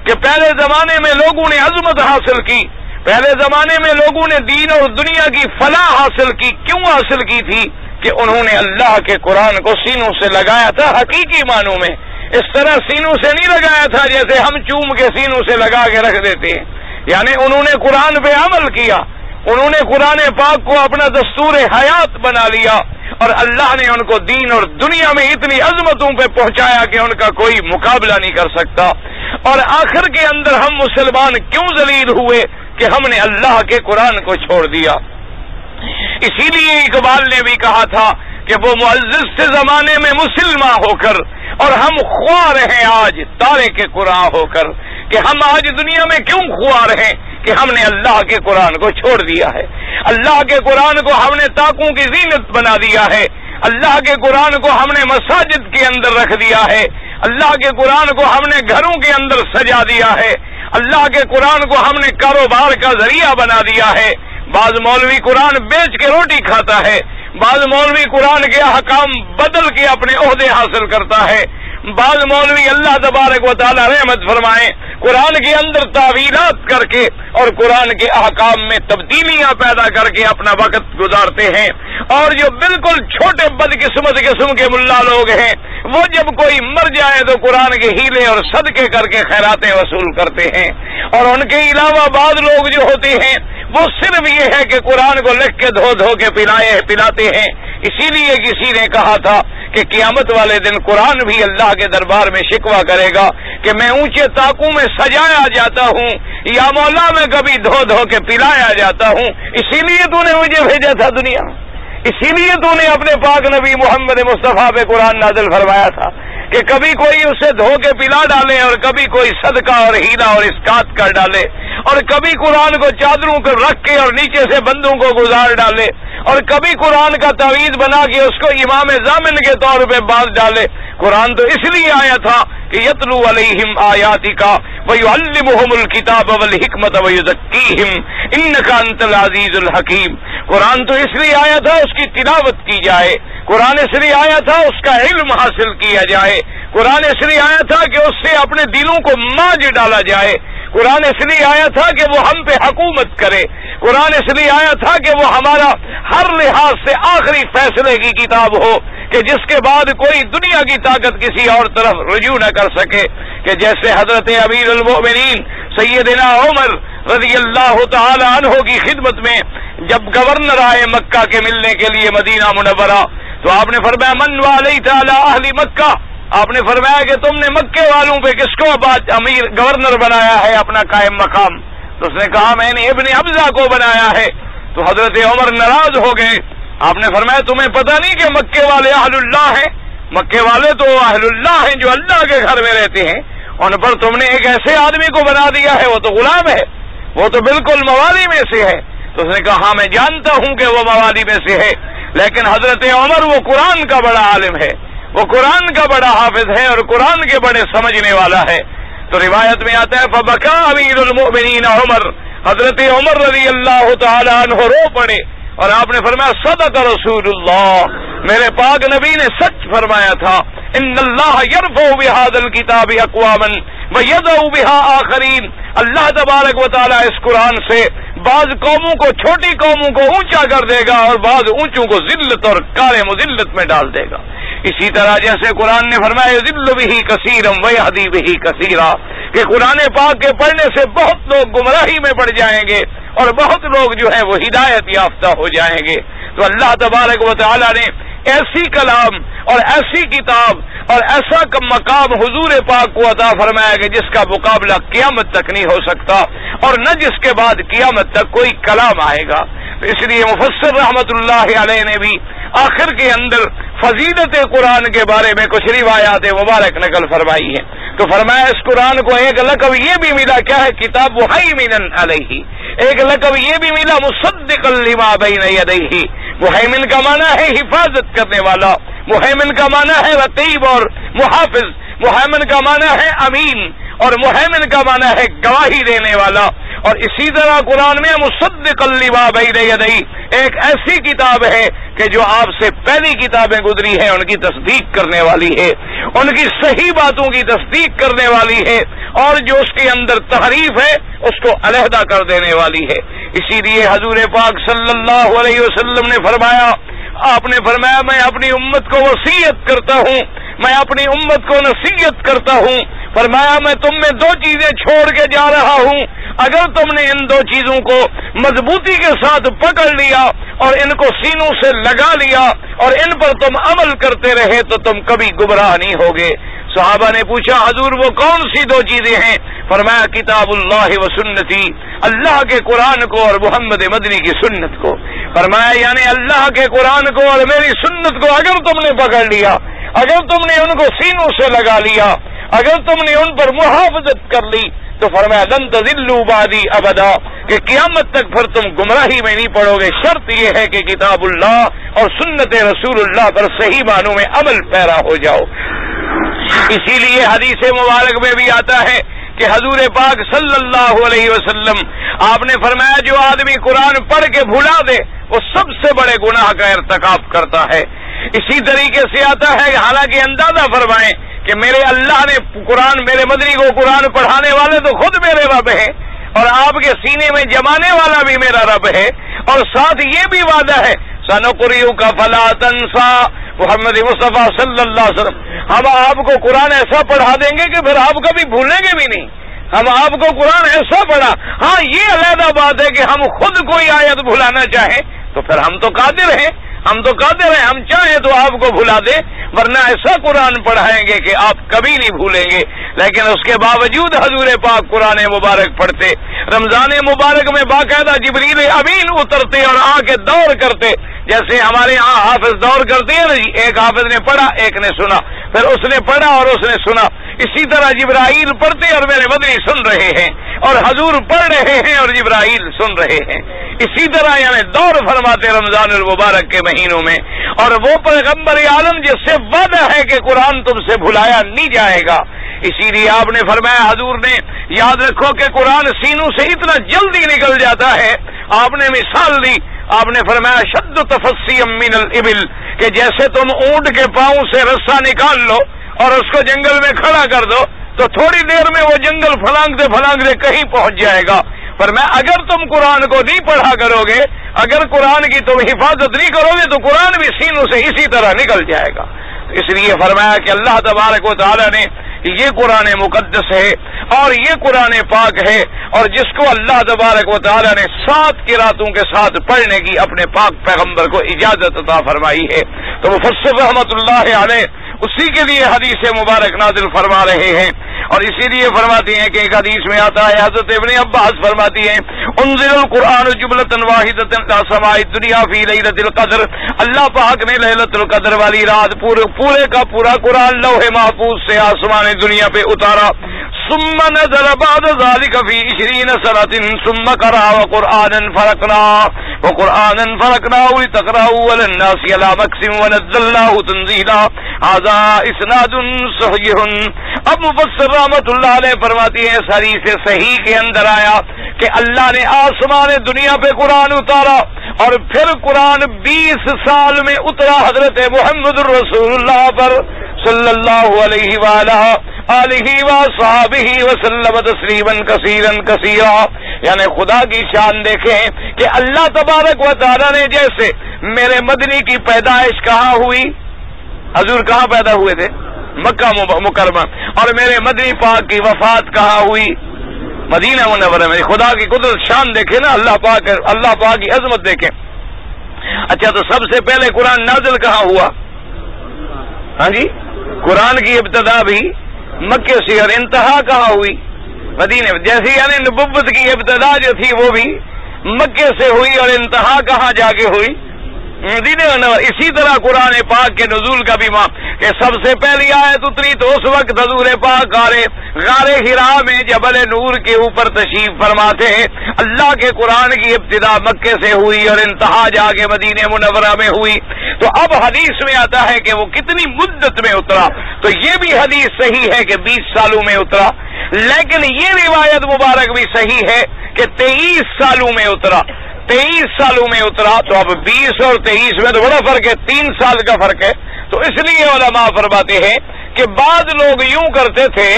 کہ پہلے زمانے میں لوگوں نے عظمت حاصل کی، پہلے زمانے میں لوگوں نے دین اور دنیا کی فلاح حاصل کی، کیوں حاصل کی تھی؟ کہ انہوں نے اللہ کے قرآن کو سینوں سے لگایا تھا، حقیقی معنوں میں اس طرح سینوں سے نہیں لگایا تھا جیسے ہم چوم کے سینوں سے لگا کے رکھ دیتے ہیں، یعنی انہوں نے قرآن پہ عمل کیا، انہوں نے قرآن پاک کو اپنا دستور حیات بنا لیا، اور اللہ نے ان کو دین اور دنیا میں اتنی عظمتوں پہ پہنچایا کہ ان کا کوئی مقابلہ نہیں کر سکتا۔ اور آخر کے اندر ہم مسلمان کیوں ذلیل ہوئے؟ کہ ہم نے اللہ کے قرآن کو چھوڑ دیا۔ اسی لیے اقبال نے بھی کہا تھا کہ وہ معزز سے زمانے میں مسلمان ہو کر، اور ہم خوار ہیں آج تارے کے قرآن ہو کر، کہ ہم آج دنیا میں کیوں خوار ہیں؟ کہ ہم نے اللہ کے قرآن کو چھوڑ دیا ہے، اللہ کے قرآن کو ہم نے طاقوں کی زینت بنا دیا ہے، اللہ کے قرآن کو ہم نے مساجد کے اندر رکھ دیا ہے، اللہ کے قرآن کو ہم نے گھروں کے اندر سجا دیا ہے، اللہ کے قرآن کو ہم نے کاروبار کا ذریعہ بنا دیا ہے۔ بعض مولوی قرآن بیچ کے روٹی کھاتا ہے، بعض مولوی قرآن کے احکام بدل کے اپنے عہدے حاصل کرتا ہے، بعض مولوی اللہ تبارک و تعالی رحمت فرمائے قرآن کے اندر تعویلات کر کے اور قرآن کے احکام میں تبدیلیاں پیدا کر کے اپنا وقت گزارتے ہیں، اور جو بالکل چھوٹے بدقسمت قسم کے ملا لوگ ہیں وہ جب کوئی مر جائے تو قرآن کے ہیلے اور صدقے کر کے خیراتیں وصول کرتے ہیں، اور ان کے علاوہ بعض لوگ جو ہوتے ہیں وہ صرف یہ ہے کہ قرآن کو لکھ کے دھو دھو کے پلاتے ہیں۔ اسی لیے کسی نے کہا تھا کہ قیامت والے دن قرآن بھی اللہ کے دربار میں شکوہ کرے گا کہ میں اونچے طاقوں میں سجایا جاتا ہوں، یا مولا میں کبھی دھو دھو کے پلایا جاتا ہوں، اسی لیے تو نے مجھے بھیجا تھا دنیا، اسی لیے تو نے اپنے پاک نبی محمد مصطفیٰ پہ قرآن نازل فرمایا تھا کہ کبھی کوئی اسے دھو کے پلا ڈالے اور کبھی کوئی صدقہ اور ہیرا اور اسکات کر ڈالے، اور کبھی قرآن کو چادروں کو رکھ کے اور نیچے سے بندوں کو گزار ڈالے، اور کبھی قرآن کا تعویذ بنا کے اس کو امام ضامن کے طور پہ باندھ ڈالے۔ قرآن تو اس لیے آیا تھا کہ یتلو علیہم آیاتک ویعلمہم الکتاب والحکمت ویزکیہم انک انت العزیز الحکیم۔ قرآن تو اس لیے آیا تھا اس کی تلاوت کی جائے، قرآن اس لیے آیا تھا اس کا علم حاصل کیا جائے، قرآن اس لیے آیا تھا کہ اس سے اپنے دلوں کو مانج ڈالا جائے، قرآن اس لیے آیا تھا کہ وہ ہم پہ حکومت کرے، قرآن اس لیے آیا تھا کہ وہ ہمارا ہر لحاظ سے آخری فیصلے کی کتاب ہو کہ جس کے بعد کوئی دنیا کی طاقت کسی اور طرف رجوع نہ کر سکے، کہ جیسے حضرت امیر المؤمنین سیدنا عمر رضی اللہ تعالی عنہ کی خدمت میں جب گورنر آئے مکہ کے ملنے کے لیے مدینہ منورہ، تو آپ نے فرمایا من والیت علی اہل مکہ، آپ نے فرمایا کہ تم نے مکے والوں پہ کس کو امیر گورنر بنایا ہے اپنا قائم مقام؟ تو اس نے کہا میں نے ابن حمزہ کو بنایا ہے۔ تو حضرت عمر ناراض ہو گئے، آپ نے فرمایا تمہیں پتہ نہیں کہ مکے والے اہل اللہ ہیں؟ مکے والے تو اہل اللہ ہیں جو اللہ کے گھر میں رہتے ہیں، ان پر تم نے ایک ایسے آدمی کو بنا دیا ہے، وہ تو غلام ہے، وہ تو بالکل موالی میں سے ہے۔ تو اس نے کہا ہاں میں جانتا ہوں کہ وہ موالی میں سے ہے، لیکن حضرت عمر وہ قرآن کا بڑا عالم ہے، وہ قرآن کا بڑا حافظ ہے اور قرآن کے بڑے سمجھنے والا ہے۔ تو روایت میں آتا ہے فبکا امیر المؤمنین عمر، حضرت عمر رضی اللہ تعالی عنہ رو پڑے، اور آپ نے فرمایا صدق رسول اللہ، میرے پاک نبی نے سچ فرمایا تھا، ان اللہ یرفع بہذا الکتاب اقواما ویضع بها آخرین، اللہ تبارک و تعالی اس قرآن سے بعض قوموں کو، چھوٹی قوموں کو اونچا کر دے گا اور بعض اونچوں کو ذلت اور کار مذلت میں ڈال دے گا۔ اسی طرح جیسے قرآن نے فرمایا یضل بہ کثیرا ویہدی بہ کثیرا، کہ قرآن پاک کے پڑھنے سے بہت لوگ گمراہی میں پڑ جائیں گے اور بہت لوگ جو ہیں وہ ہدایت یافتہ ہو جائیں گے۔ تو اللہ تبارک و تعالی نے ایسی کلام اور ایسی کتاب اور ایسا مقام حضور پاک کو عطا فرمایا کہ جس کا مقابلہ قیامت تک نہیں ہو سکتا، اور نہ جس کے بعد قیامت تک کوئی کلام آئے گا۔ تو اس لیے مفسر رحمت اللہ علیہ نے بھی آخر کے اندر فضیلت قرآن کے بارے میں کچھ روایات مبارک نقل فرمائی ہیں۔ تو فرمایا اس قرآن کو ایک لقب یہ بھی ملا، کیا ہے؟ کتاب مہیمن علیہ، ایک لقب یہ بھی ملا مصدقا لما بین یدیہ۔ مہیمن کا معنی ہے حفاظت کرنے والا، مہیمن کا معنی ہے رقیب اور محافظ، مہیمن کا معنی ہے امین، اور مہیمن کا معنی ہے گواہی دینے والا۔ اور اسی طرح قرآن میں مصدقا لما بین یدیہ، ایک ایسی کتاب ہے کہ جو آپ سے پہلی کتابیں گزری ہیں ان کی تصدیق کرنے والی ہے، ان کی صحیح باتوں کی تصدیق کرنے والی ہے، اور جو اس کے اندر تحریف ہے اس کو علیحدہ کر دینے والی ہے۔ اسی لیے حضور پاک صلی اللہ علیہ وسلم نے فرمایا، آپ نے فرمایا میں اپنی امت کو وصیت کرتا ہوں، میں اپنی امت کو نصیحت کرتا ہوں، فرمایا میں تم میں دو چیزیں چھوڑ کے جا رہا ہوں، اگر تم نے ان دو چیزوں کو مضبوطی کے ساتھ پکڑ لیا اور ان کو سینوں سے لگا لیا اور ان پر تم عمل کرتے رہے تو تم کبھی گمراہ نہیں ہوگے۔ صحابہ نے پوچھا حضور وہ کون سی دو چیزیں ہیں؟ فرمایا کتاب اللہ و سنتی، اللہ کے قرآن کو اور محمد مدنی کی سنت کو۔ فرمایا یعنی اللہ کے قرآن کو اور میری سنت کو اگر تم نے پکڑ لیا، اگر تم نے ان کو سینوں سے لگا لیا، اگر تم نے ان پر محافظت کر لی، تو فرمایا لن تضلوا بعدی ابدا، کہ قیامت تک پھر تم گمراہی میں نہیں پڑو گے۔ شرط یہ ہے کہ کتاب اللہ اور سنت رسول اللہ پر صحیح معنوں میں عمل پیرا ہو جاؤ۔ اسی لیے حدیث مبارک میں بھی آتا ہے کہ حضور پاک صلی اللہ علیہ وسلم آپ نے فرمایا جو آدمی قرآن پڑھ کے بھلا دے وہ سب سے بڑے گناہ کا ارتکاب کرتا ہے۔ اسی طریقے سے آتا ہے، حالانکہ اندازہ فرمائیں کہ میرے اللہ نے قرآن، میرے مدنی کو قرآن پڑھانے والے تو خود میرے رب ہیں، اور آپ کے سینے میں جمانے والا بھی میرا رب ہے، اور ساتھ یہ بھی وعدہ ہے سنقرئک فلا تنسا، محمد مصطفیٰ صلی اللہ علیہ وسلم ہم آپ کو قرآن ایسا پڑھا دیں گے کہ پھر آپ کبھی بھولیں گے بھی نہیں۔ ہم آپ کو قرآن ایسا پڑھا، ہاں یہ علیحدہ بات ہے کہ ہم خود کوئی آیت بھلانا چاہیں تو پھر ہم تو قادر ہیں، ہم تو قادر ہیں، ہم چاہیں تو آپ کو بھلا دیں، ورنہ ایسا قرآن پڑھائیں گے کہ آپ کبھی نہیں بھولیں گے. لیکن اس کے باوجود حضور پاک قرآن مبارک پڑھتے. رمضان مبارک میں باقاعدہ جبریل امین اترتے اور آ کے دور کرتے، جیسے ہمارے یہاں حافظ دور کرتے ہیں نا جی، ایک حافظ نے پڑھا ایک نے سنا، پھر اس نے پڑھا اور اس نے سنا. اسی طرح جبرائیل پڑھتے اور میرے مدنی سن رہے ہیں، اور حضور پڑھ رہے ہیں اور جبرائیل سن رہے ہیں. اسی طرح یعنی دور فرماتے رمضان المبارک کے مہینوں میں. اور وہ پیغمبر عالم جس سے وعدہ ہے کہ قرآن تم سے بھلایا نہیں جائے گا، اسی لیے آپ نے فرمایا، حضور نے یاد رکھو کہ قرآن سینوں سے اتنا جلدی نکل جاتا ہے. آپ نے مثال دی، آپ نے فرمایا شد تفسی من الابل، کہ جیسے تم اونٹ کے پاؤں سے رسہ نکال لو اور اس کو جنگل میں کھڑا کر دو تو تھوڑی دیر میں وہ جنگل پھلانگتے پھلانگتے کہیں پہنچ جائے گا. پر میں اگر تم قرآن کو نہیں پڑھا کرو گے، اگر قرآن کی تم حفاظت نہیں کرو گے تو قرآن بھی سینوں سے اسی طرح نکل جائے گا. اس لیے فرمایا کہ اللہ تبارک و تعالی نے یہ قرآن مقدس ہے اور یہ قرآن پاک ہے، اور جس کو اللہ تبارک و تعالی نے 7 قراتوں کے ساتھ پڑھنے کی اپنے پاک پیغمبر کو اجازت عطا فرمائی ہے. تو مفسر رحمت اللہ علیہ اسی کے لیے حدیث مبارک نازل فرما رہے ہیں. اور اسی لیے فرماتے ہیں کہ ایک حدیث میں آتا ہے، حضرت ابن عباس فرماتی ہیں، انزل القرآن جملۃ واحدۃ الی سماء الدنیا فی لیلۃ القدر، اللہ پاک نے لیلۃ القدر والی رات پورے کا پورا قرآن لوح محفوظ سے آسمان دنیا پہ اتارا. ثم نزل بعد ذلك في 20 سنة ثم قرأ وقرآنا فرقناه لتقرأه على الناس على مكث ونزلناه تنزيلا. هذا اسناد صحيح. اب مفسر رحمت اللہ علیہ فرماتی ہیں اس حدیث صحیح کے اندر آیا کہ اللہ نے آسمان دنیا پہ قرآن اتارا، اور پھر قرآن 20 سال میں اترا حضرت محمد الرسول اللہ پر صلی اللہ علیہ وآلہ وصحبہ وسلم تسلیما کثیرا کثیرا. یعنی خدا کی شان دیکھیں کہ اللہ تبارک و تعالی نے جیسے میرے مدنی کی پیدائش کہاں ہوئی، حضور کہاں پیدا ہوئے تھے؟ مکہ مکرمہ. اور میرے مدنی پاک کی وفات کہاں ہوئی؟ مدینہ منورہ میں. خدا کی قدرت شان دیکھیں نا، اللہ پاک کی عظمت دیکھیں. اچھا تو سب سے پہلے قرآن نازل کہاں ہوا؟ ہاں جی، قرآن کی ابتدا بھی مکے سے، اور انتہا کہاں ہوئی؟ مدینے میں. جیسے یعنی نبوت کی ابتدا جو تھی وہ بھی مکے سے ہوئی اور انتہا کہاں جا کے ہوئی؟ مدینے میں. اسی طرح قرآن پاک کے نزول کا بھی کہ سب سے پہلی آیت اتری تو اس وقت حضور پاک غار حرا میں جبل نور کے اوپر تشریف فرماتے ہیں. اللہ کے قرآن کی ابتدا مکے سے ہوئی اور انتہا جا کے مدینہ منورہ میں ہوئی. تو اب حدیث میں آتا ہے کہ وہ کتنی مدت میں اترا، تو یہ بھی حدیث صحیح ہے کہ 20 سالوں میں اترا. لیکن یہ روایت مبارک بھی صحیح ہے کہ 23 سالوں میں اترا. 23 سالوں میں اترا. تو اب 20 اور 23 میں تو بڑا فرق ہے، 3 سال کا فرق ہے. تو اس لیے علماء فرماتے ہیں کہ بعض لوگ یوں کرتے تھے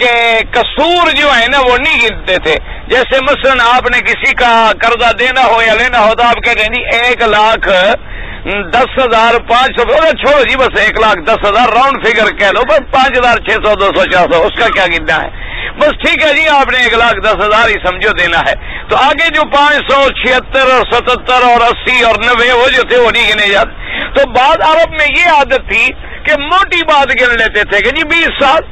کہ قصور جو ہے نا وہ نہیں گنتے تھے. جیسے مثلا آپ نے کسی کا قرضہ دینا ہو یا لینا ہو تو آپ کہتے ہیں جی 1,10,500 چھوڑو جی، بس 1,10,000 راؤنڈ فگر کہہ لو، بس 5,600 200 400 اس کا کیا گننا ہے، بس ٹھیک ہے جی آپ نے 1,10,000 ہی سمجھو دینا ہے. تو آگے جو 576 اور 77 اور 80 اور 90 وہ جو تھے وہ نہیں گنے جاتے. تو بعد عرب میں یہ عادت تھی کہ موٹی بات گن لیتے تھے کہ جی 20 سال،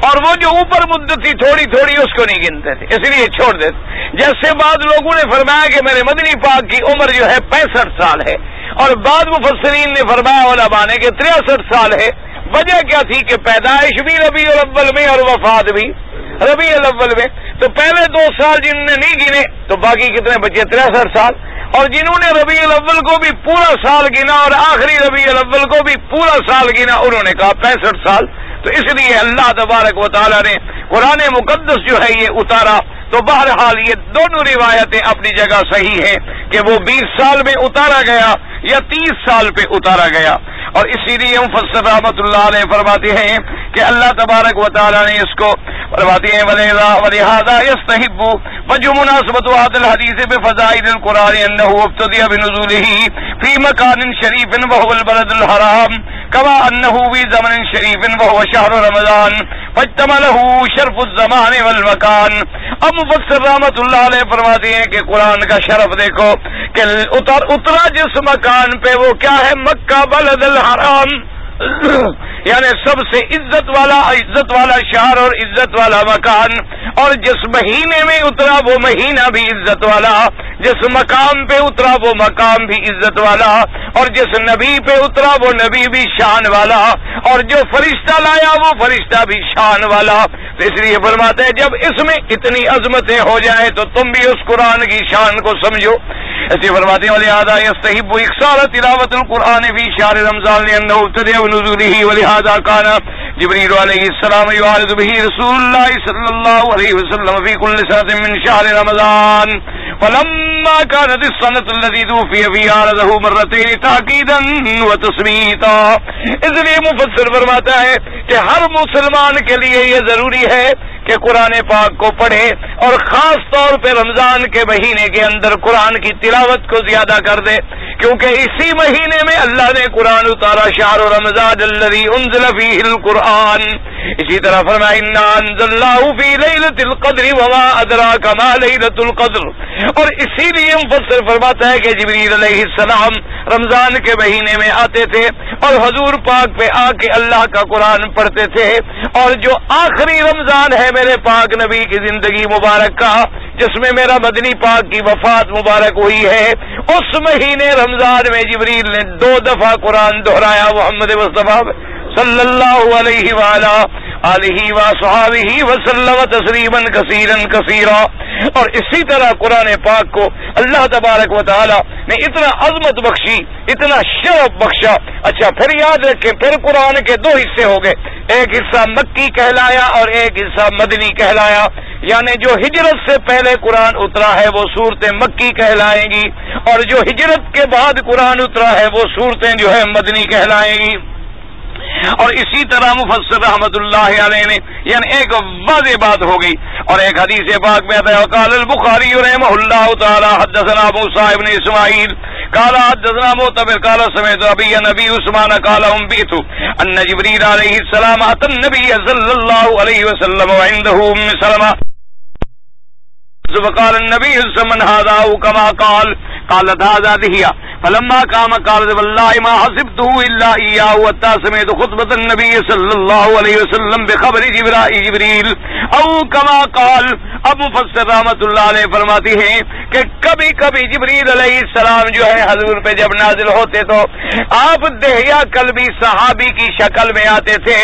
اور وہ جو اوپر مدت تھی تھوڑی تھوڑی اس کو نہیں گنتے تھے، اس لیے چھوڑ دیتے. جیسے بعض لوگوں نے فرمایا کہ میرے مدنی پاک کی عمر جو ہے 65 سال ہے، اور بعض مفسرین نے فرمایا علماء نے کہ 63 سال ہے. وجہ کیا تھی کہ پیدائش بھی ربیع الاول میں اور وفات بھی ربیع الاول میں. تو پہلے 2 سال جن نے نہیں گنے تو باقی کتنے بچے؟ 63 سال. اور جنہوں نے ربیع الاول کو بھی پورا سال گنا اور آخری ربیع الاول کو بھی پورا سال گنا، انہوں نے کہا 65 سال. تو اس لیے اللہ تبارک و تعالی نے قرآن مقدس جو ہے یہ اتارا. تو بہرحال یہ دونوں روایتیں اپنی جگہ صحیح ہیں کہ وہ 20 سال میں اتارا گیا یا 30 سال پہ اتارا گیا. اور اسی لیے مفسر رحمت اللہ علیہ فرماتے ہیں کہ اللہ تبارک و تعالی نے اس کو فرماتے ہیں وَلِهَذَا يَسْتَحِبُّ وَجْهُ مُنَاسَبَةُ هَذَا الْحَدِيثِ بِفَضَائِلِ الْقُرْآنِ أَنَّهُ ابْتُدِئَ بِنُزُولِهِ فِي مَكَانٍ شَرِيفٍ وَهُوَ الْبَلَدُ الْحَرَامُ كَمَا أَنَّهُ فِي زَمَنٍ شَرِيفٍ وَهُوَ شَهْرُ رَمَضَانَ فَاجْتَمَعَ شَرْفُ الزَّمَانِ وَالْمَكَانِ. اب مفسر رحمت اللہ علیہ فرماتے ہیں کہ قرآن کا شرف دیکھو کہ اترا جس مکان پہ وہ کیا ہے؟ مکہ بلد الحرام. یعنی سب سے عزت والا شہر اور عزت والا مکان، اور جس مہینے میں اترا وہ مہینہ بھی عزت والا، جس مقام پہ اترا وہ مقام بھی عزت والا، اور جس نبی پہ اترا وہ نبی بھی شان والا، اور جو فرشتہ لایا وہ فرشتہ بھی شان والا۔ تو اس لیے فرماتے ہیں جب اس میں اتنی عظمتیں ہو جائیں تو تم بھی اس قرآن کی شان کو سمجھو۔ ایسے فرماتے ہیں ولہذا یستحب اکثار تلاوت القرآن فی شہر رمضان لأنہ ابتدأ بنزولہ ولہذا کان جبریل علیہ السلام یعارض بہ رسول اللہ صلی اللہ علیہ وسلم فی کل سنۃ من شہر رمضان فلما كانت السنة التي توفي فيها عارضه مرتين تاکیدا وتثبیتا۔ اس لیے مفسر فرماتا ہے کہ ہر مسلمان کے لیے یہ ضروری ہے کہ قرآن پاک کو پڑھے، اور خاص طور پہ رمضان کے مہینے کے اندر قرآن کی تلاوت کو زیادہ کر دے، کیونکہ اسی مہینے میں اللہ نے قرآن اتارا، شہر رمضان الذی انزل فیہ القرآن۔ اسی طرح فرمایا انا انزلناہ فی لیلۃ القدر وما ادراک ما لیلۃ القدر۔ اور اسی لیے مفسر فرماتا ہے کہ جبریل علیہ السلام رمضان کے مہینے میں آتے تھے اور حضور پاک پہ آ کے اللہ کا قرآن پڑھتے تھے، اور جو آخری رمضان ہے میرے پاک نبی کی زندگی مبارک کا، جس میں میرا مدنی پاک کی وفات مبارک ہوئی ہے، اس مہینے رمضان میں جبریل نے 2 دفعہ قرآن دہرایا محمد مصطفیٰ صلی اللہ علیہ وآلہ آلہ وصحبہ وسلم تسلیما کثیرا کثیرا۔ اور اسی طرح قرآن پاک کو اللہ تبارک و تعالی نے اتنا عظمت بخشی، اتنا شرف بخشا۔ اچھا پھر یاد رکھیں، پھر قرآن کے 2 حصے ہو گئے، ایک حصہ مکی کہلایا اور ایک حصہ مدنی کہلایا، یعنی جو ہجرت سے پہلے قرآن اترا ہے وہ صورتیں مکی کہلائیں گی، اور جو ہجرت کے بعد قرآن اترا ہے وہ صورتیں جو ہے مدنی کہلائیں گی۔ اور اسی طرح مفسر رحمت اللہ علیہ نے یعنی ایک واضح بات ہو گئی، اور ایک حدیث پاک میں آتا ہے وقال البخاری رحمہ اللہ تعالی حدثنا موسیٰ ابن اسماعیل قال حدثنا معتمر قال سمعت ابی نبی عثمان قال انبئت ان جبریل علیہ السلام اتى النبی صلی اللہ علیہ وسلم وعنده ام سلمہ فقال النبي صلى الله عليه وسلم من هذا كما قالت هذا دهيا فلما قام قال والله ما حسبته الا اياه واتى سمعت خطبه النبي صلى الله عليه وسلم بخبر جبريل او كما قال۔ اب مفسر رحمت اللہ علیہ فرماتی ہیں کہ کبھی کبھی جبریل علیہ السلام جو ہے حضور پہ جب نازل ہوتے تو آپ دہیا کلبی صحابی کی شکل میں آتے تھے۔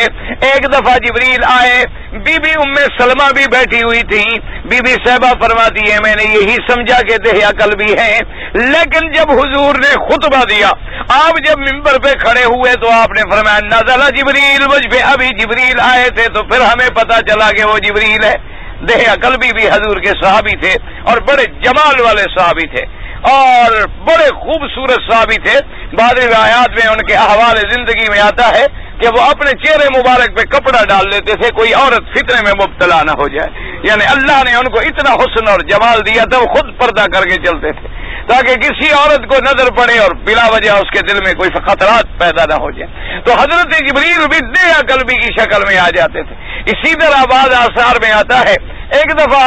ایک دفعہ جبریل آئے، بی بی ام سلمہ بھی بیٹھی ہوئی تھی، بی بی صاحبہ فرماتی ہے میں نے یہی سمجھا کہ دہیا کلبی ہیں، لیکن جب حضور نے خطبہ دیا، آپ جب ممبر پہ کھڑے ہوئے تو آپ نے فرمایا نزل جبریل مجھ پہ ابھی جبریل آئے تھے، تو پھر ہمیں پتا چلا کہ وہ جبریل ہے۔ دہیا کلبی بھی حضور کے صحابی تھے اور بڑے جمال والے صحابی تھے اور بڑے خوبصورت صحابی تھے۔ بعض روایات میں ان کے احوال زندگی میں آتا ہے کہ وہ اپنے چہرے مبارک پہ کپڑا ڈال لیتے تھے کوئی عورت فتنے میں مبتلا نہ ہو جائے، یعنی اللہ نے ان کو اتنا حسن اور جمال دیا تھا، وہ خود پردہ کر کے چلتے تھے تاکہ کسی عورت کو نظر پڑے اور بلا وجہ اس کے دل میں کوئی خطرات پیدا نہ ہو جائے۔ تو حضرت جبریل بھی دہیا کلبی کی شکل میں آ جاتے تھے۔ اسی طرح بعض آثار میں آتا ہے ایک دفعہ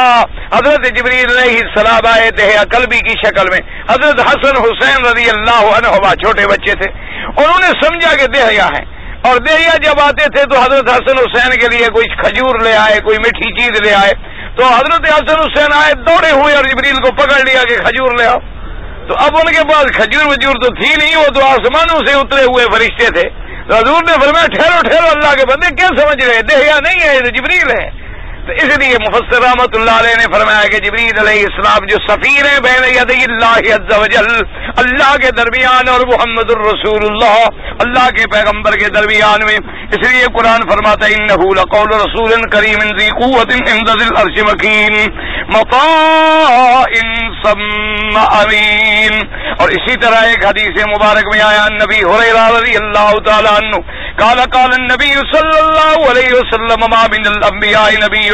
حضرت جبریل علیہ السلام آئے دہیا کلبی کی شکل میں، حضرت حسن حسین رضی اللہ عنہما چھوٹے بچے تھے، انہوں نے سمجھا کہ دہیا ہے، اور دہیا جب آتے تھے تو حضرت حسن حسین کے لیے کوئی کھجور لے آئے، کوئی میٹھی چیز لے آئے، تو حضرت حسن حسین آئے دوڑے ہوئے اور جبریل کو پکڑ لیا کہ کھجور لے آؤ۔ تو اب ان کے پاس کھجور وجور تو تھی نہیں، وہ تو آسمانوں سے اترے ہوئے فرشتے تھے۔ تو حضور نے فرمایا ٹھہرو ٹھہرو اللہ کے بندے کیا سمجھ رہے، دہیا نہیں ہے، یہ تو جبریل ہے۔ تو اس لیے مفسر رحمت اللہ علیہ نے فرمایا کہ جبریل علیہ السلام جو سفیر ہیں بین یدی اللہ عز وجل، اللہ کے درمیان اور محمد الرسول اللہ، اللہ کے پیغمبر کے درمیان میں، اس لیے قرآن فرماتا ہے انہ لقول رسول کریم ذی قوت عند ذی العرش مکین مطاع ثم امین۔ اور اسی طرح ایک حدیث مبارک میں آیا نبی ہریرہ رضی اللہ تعالی عنہ قال قال النبی صلی اللہ علیہ وسلم ما من الانبیاء نبی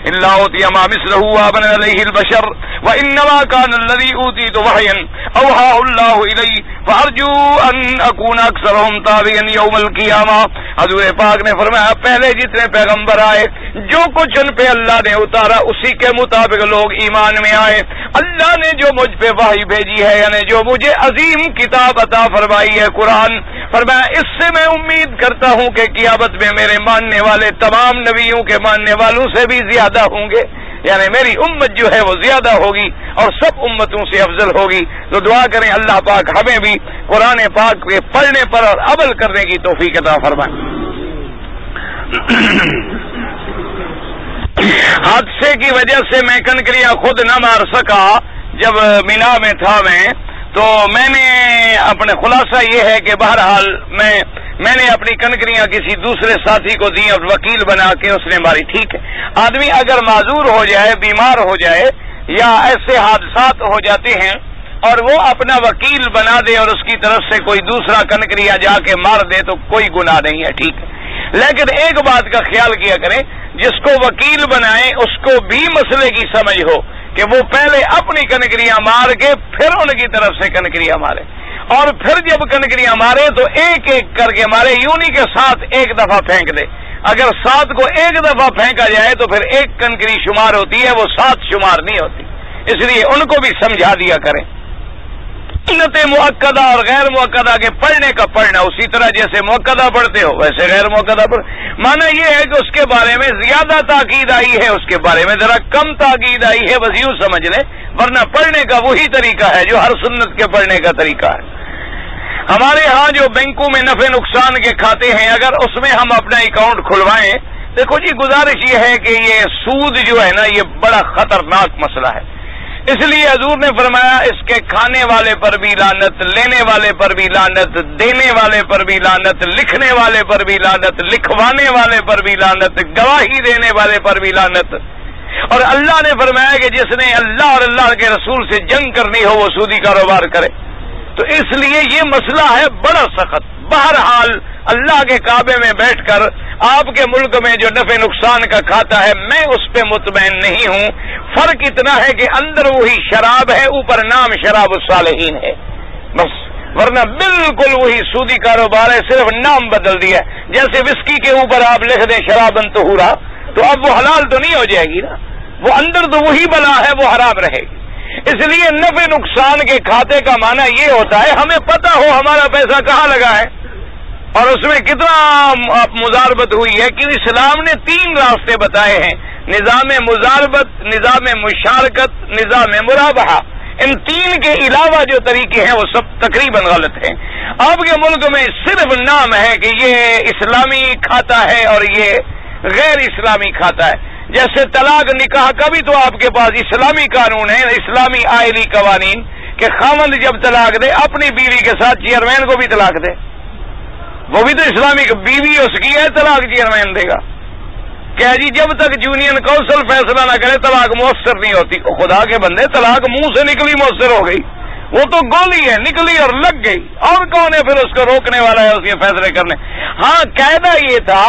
الا اوتی ما مثله وابن علیہ البشر وانما كان الذي اوتیت وحیا اوحاه الله الی فارجو ان اکون اکثرهم تابعا یوم القیامہ. حضور پاک نے فرمایا پہلے جتنے پیغمبر آئے جو کچھ ان پہ اللہ نے اتارا اسی کے مطابق لوگ ایمان میں آئے. اللہ نے جو مجھ پہ وحی بھیجی ہے یعنی جو مجھے عظیم کتاب عطا فرمائی ہے قرآن، فرمایا اس سے میں امید کرتا ہوں کہ قیامت میں میرے ماننے والے تمام نبیوں کے ماننے والوں سے بھی زیادہ ہوں گے، یعنی میری امت جو ہے وہ زیادہ ہوگی اور سب امتوں سے افضل ہوگی. تو دعا کریں اللہ پاک ہمیں بھی قرآن پاک کے پڑھنے پر اور عمل کرنے کی توفیق عطا فرمائے. حادثے کی وجہ سے میں کنکریاں خود نہ مار سکا جب مینا میں تھا تو میں نے اپنے خلاصہ یہ ہے کہ بہرحال میں نے اپنی کنکریاں کسی دوسرے ساتھی کو دی اور وکیل بنا کے اس نے ماری. ٹھیک ہے، آدمی اگر معذور ہو جائے، بیمار ہو جائے یا ایسے حادثات ہو جاتے ہیں اور وہ اپنا وکیل بنا دے اور اس کی طرف سے کوئی دوسرا کنکریاں جا کے مار دے تو کوئی گناہ نہیں ہے. ٹھیک ہے، لیکن ایک بات کا خیال کیا کریں، جس کو وکیل بنائے اس کو بھی مسئلے کی سمجھ ہو کہ وہ پہلے اپنی کنکریاں مار کے پھر ان کی طرف سے کنکریاں مارے، اور پھر جب کنکریاں مارے تو ایک ایک کر کے مارے، یوں نہیں کہ ساتھ ایک دفعہ پھینک دے. اگر سات کو ایک دفعہ پھینکا جائے تو پھر ایک کنکری شمار ہوتی ہے، وہ 7 شمار نہیں ہوتی. اس لیے ان کو بھی سمجھا دیا کریں. سنت مؤکدہ اور غیر مؤکدہ کے پڑھنے کا پڑھنا اسی طرح جیسے مؤکدہ پڑھتے ہو ویسے غیر مؤکدہ پڑھ. مانا یہ ہے کہ اس کے بارے میں زیادہ تاکید آئی ہے، اس کے بارے میں ذرا کم تاکید آئی ہے، بس یوں سمجھ لیں، ورنہ پڑھنے کا وہی طریقہ ہے جو ہر سنت کے پڑھنے کا طریقہ ہے. ہمارے ہاں جو بینکوں میں نفع نقصان کے کھاتے ہیں اگر اس میں ہم اپنا اکاؤنٹ کھلوائیں، دیکھو جی گزارش یہ ہے کہ یہ سود جو ہے نا یہ بڑا خطرناک مسئلہ ہے. اس لیے حضور نے فرمایا اس کے کھانے والے پر بھی لعنت، لینے والے پر بھی لعنت، دینے والے پر بھی لعنت، لکھنے والے پر بھی لعنت، لکھوانے والے پر بھی لعنت، گواہی دینے والے پر بھی لعنت. اور اللہ نے فرمایا کہ جس نے اللہ اور اللہ کے رسول سے جنگ کرنی ہو وہ سودی کاروبار کرے. تو اس لیے یہ مسئلہ ہے بڑا سخت. بہرحال اللہ کے کعبے میں بیٹھ کر آپ کے ملک میں جو نفع نقصان کا کھاتا ہے میں اس پہ مطمئن نہیں ہوں. فرق اتنا ہے کہ اندر وہی شراب ہے، اوپر نام شراب الصالحین ہے بس، ورنہ بالکل وہی سودی کاروبار ہے، صرف نام بدل دیا. جیسے وسکی کے اوپر آپ لکھ دیں شرابن طہورا تو اب وہ حلال تو نہیں ہو جائے گی نا، وہ اندر تو وہی بلا ہے، وہ حرام رہے گی. اس لیے نفع نقصان کے کھاتے کا معنی یہ ہوتا ہے ہمیں پتہ ہو ہمارا پیسہ کہاں لگا ہے اور اس میں کتنا مضاربت ہوئی ہے. کہ اسلام نے 3 راستے بتائے ہیں، نظام مضاربت، نظام مشارکت، نظام مرابحہ. ان 3 کے علاوہ جو طریقے ہیں وہ سب تقریباً غلط ہیں. آپ کے ملک میں صرف نام ہے کہ یہ اسلامی کھاتا ہے اور یہ غیر اسلامی کھاتا ہے. جیسے طلاق نکاح کا بھی تو آپ کے پاس اسلامی قانون ہے، اسلامی آئلی قوانین کہ خاوند جب طلاق دے اپنی بیوی کے ساتھ چیئرمین کو بھی طلاق دے، وہ بھی تو اسلامی بیوی اس کی ہے، طلاق چیئرمین دے گا. کیا جی جب تک یونین کونسل فیصلہ نہ کرے طلاق مؤثر نہیں ہوتی. خدا کے بندے طلاق منہ سے نکلی مؤثر ہو گئی، وہ تو گولی ہے نکلی اور لگ گئی، اور کون ہے پھر اس کو روکنے والا ہے اس کے فیصلے کرنے. ہاں قاعدہ یہ تھا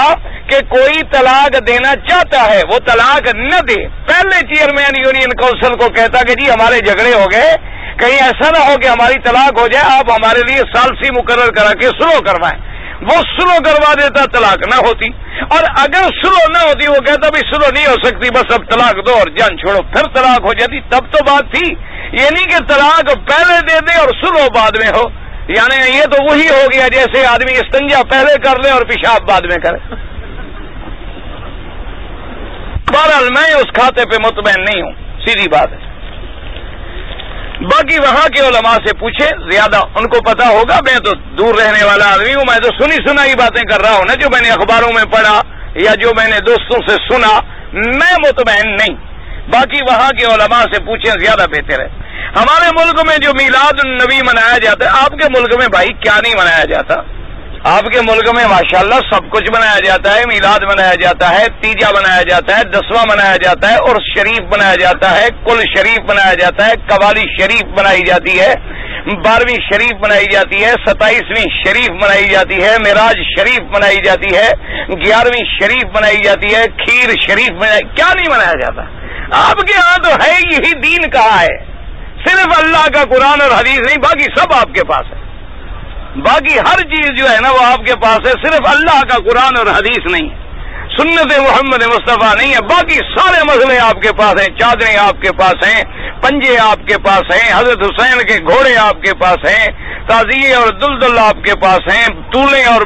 کہ کوئی طلاق دینا چاہتا ہے وہ طلاق نہ دے، پہلے چیئرمین یونین کونسل کو کہتا کہ جی ہمارے جھگڑے ہو گئے، کہیں ایسا نہ ہو کہ ہماری طلاق ہو جائے، آپ ہمارے لیے ثالثی مقرر کرا کے سلو کروائیں. وہ سلو کروا دیتا، طلاق نہ ہوتی. اور اگر سلو نہ ہوتی وہ کہتا بھی سلو نہیں ہو سکتی، بس اب طلاق دو اور جان چھوڑو، پھر طلاق ہو جاتی. تب تو بات تھی، یہ نہیں کہ طلاق پہلے دے دے اور سلو بعد میں ہو. یعنی یہ تو وہی ہو گیا جیسے آدمی استنجا پہلے کر لے اور پیشاب بعد میں کرے. بہرحال میں اس کھاتے پہ مطمئن نہیں ہوں، سیدھی بات ہے. باقی وہاں کے علماء سے پوچھیں، زیادہ ان کو پتا ہوگا. میں تو دور رہنے والا آدمی ہوں، میں تو سنی سنائی باتیں کر رہا ہوں نا، جو میں نے اخباروں میں پڑھا یا جو میں نے دوستوں سے سنا، میں مطمئن نہیں. باقی وہاں کے علماء سے پوچھیں، زیادہ بہتر ہے. ہمارے ملک میں جو میلاد النبی منایا جاتا ہے، آپ کے ملک میں بھائی کیا نہیں منایا جاتا؟ آپ کے ملک میں ماشاءاللہ سب کچھ منایا جاتا ہے. میلاد منایا جاتا ہے، تیجا منایا جاتا ہے، 10واں منایا جاتا ہے، عرس شریف منایا جاتا ہے، کل شریف منایا جاتا ہے، قوالی شریف منائی جاتی ہے. 12ویں شریف منائی جاتی ہے، 27ویں شریف منائی جاتی ہے، معراج شریف منائی جاتی ہے، 11ویں شریف منائی جاتی ہے، کھیر شریف منائی، کیا نہیں منایا جاتا؟ آپ کے ہاں تو ہے یہی دین کہا ہے، صرف اللہ کا قرآن اور حدیث نہیں، باقی سب آپ کے پاس ہے، باقی ہر چیز جو ہے نا وہ آپ کے پاس ہے، صرف اللہ کا قرآن اور حدیث نہیں ہے، سنت محمد مصطفیٰ نہیں ہے، باقی سارے مسئلے آپ کے پاس ہیں، چادریں آپ کے پاس ہیں، پنجے آپ کے پاس ہیں، حضرت حسین کے گھوڑے آپ کے پاس ہیں، تعزیے اور دلدل آپ کے پاس ہیں، طولیں اور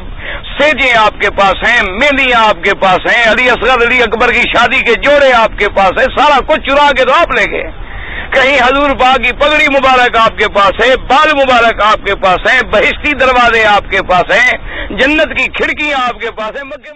سیجیں آپ کے پاس ہیں، مہندیاں آپ کے پاس ہیں، علی اصغر علی اکبر کی شادی کے جوڑے آپ کے پاس ہیں، سارا کچھ چرا کے تو آپ لے گئے۔ کہیں حضور پاک کی پگڑی مبارک آپ کے پاس ہے، بال مبارک آپ کے پاس ہیں، بہشتی دروازے آپ کے پاس ہیں، جنت کی کھڑکیاں آپ کے پاس ہیں، مکے میں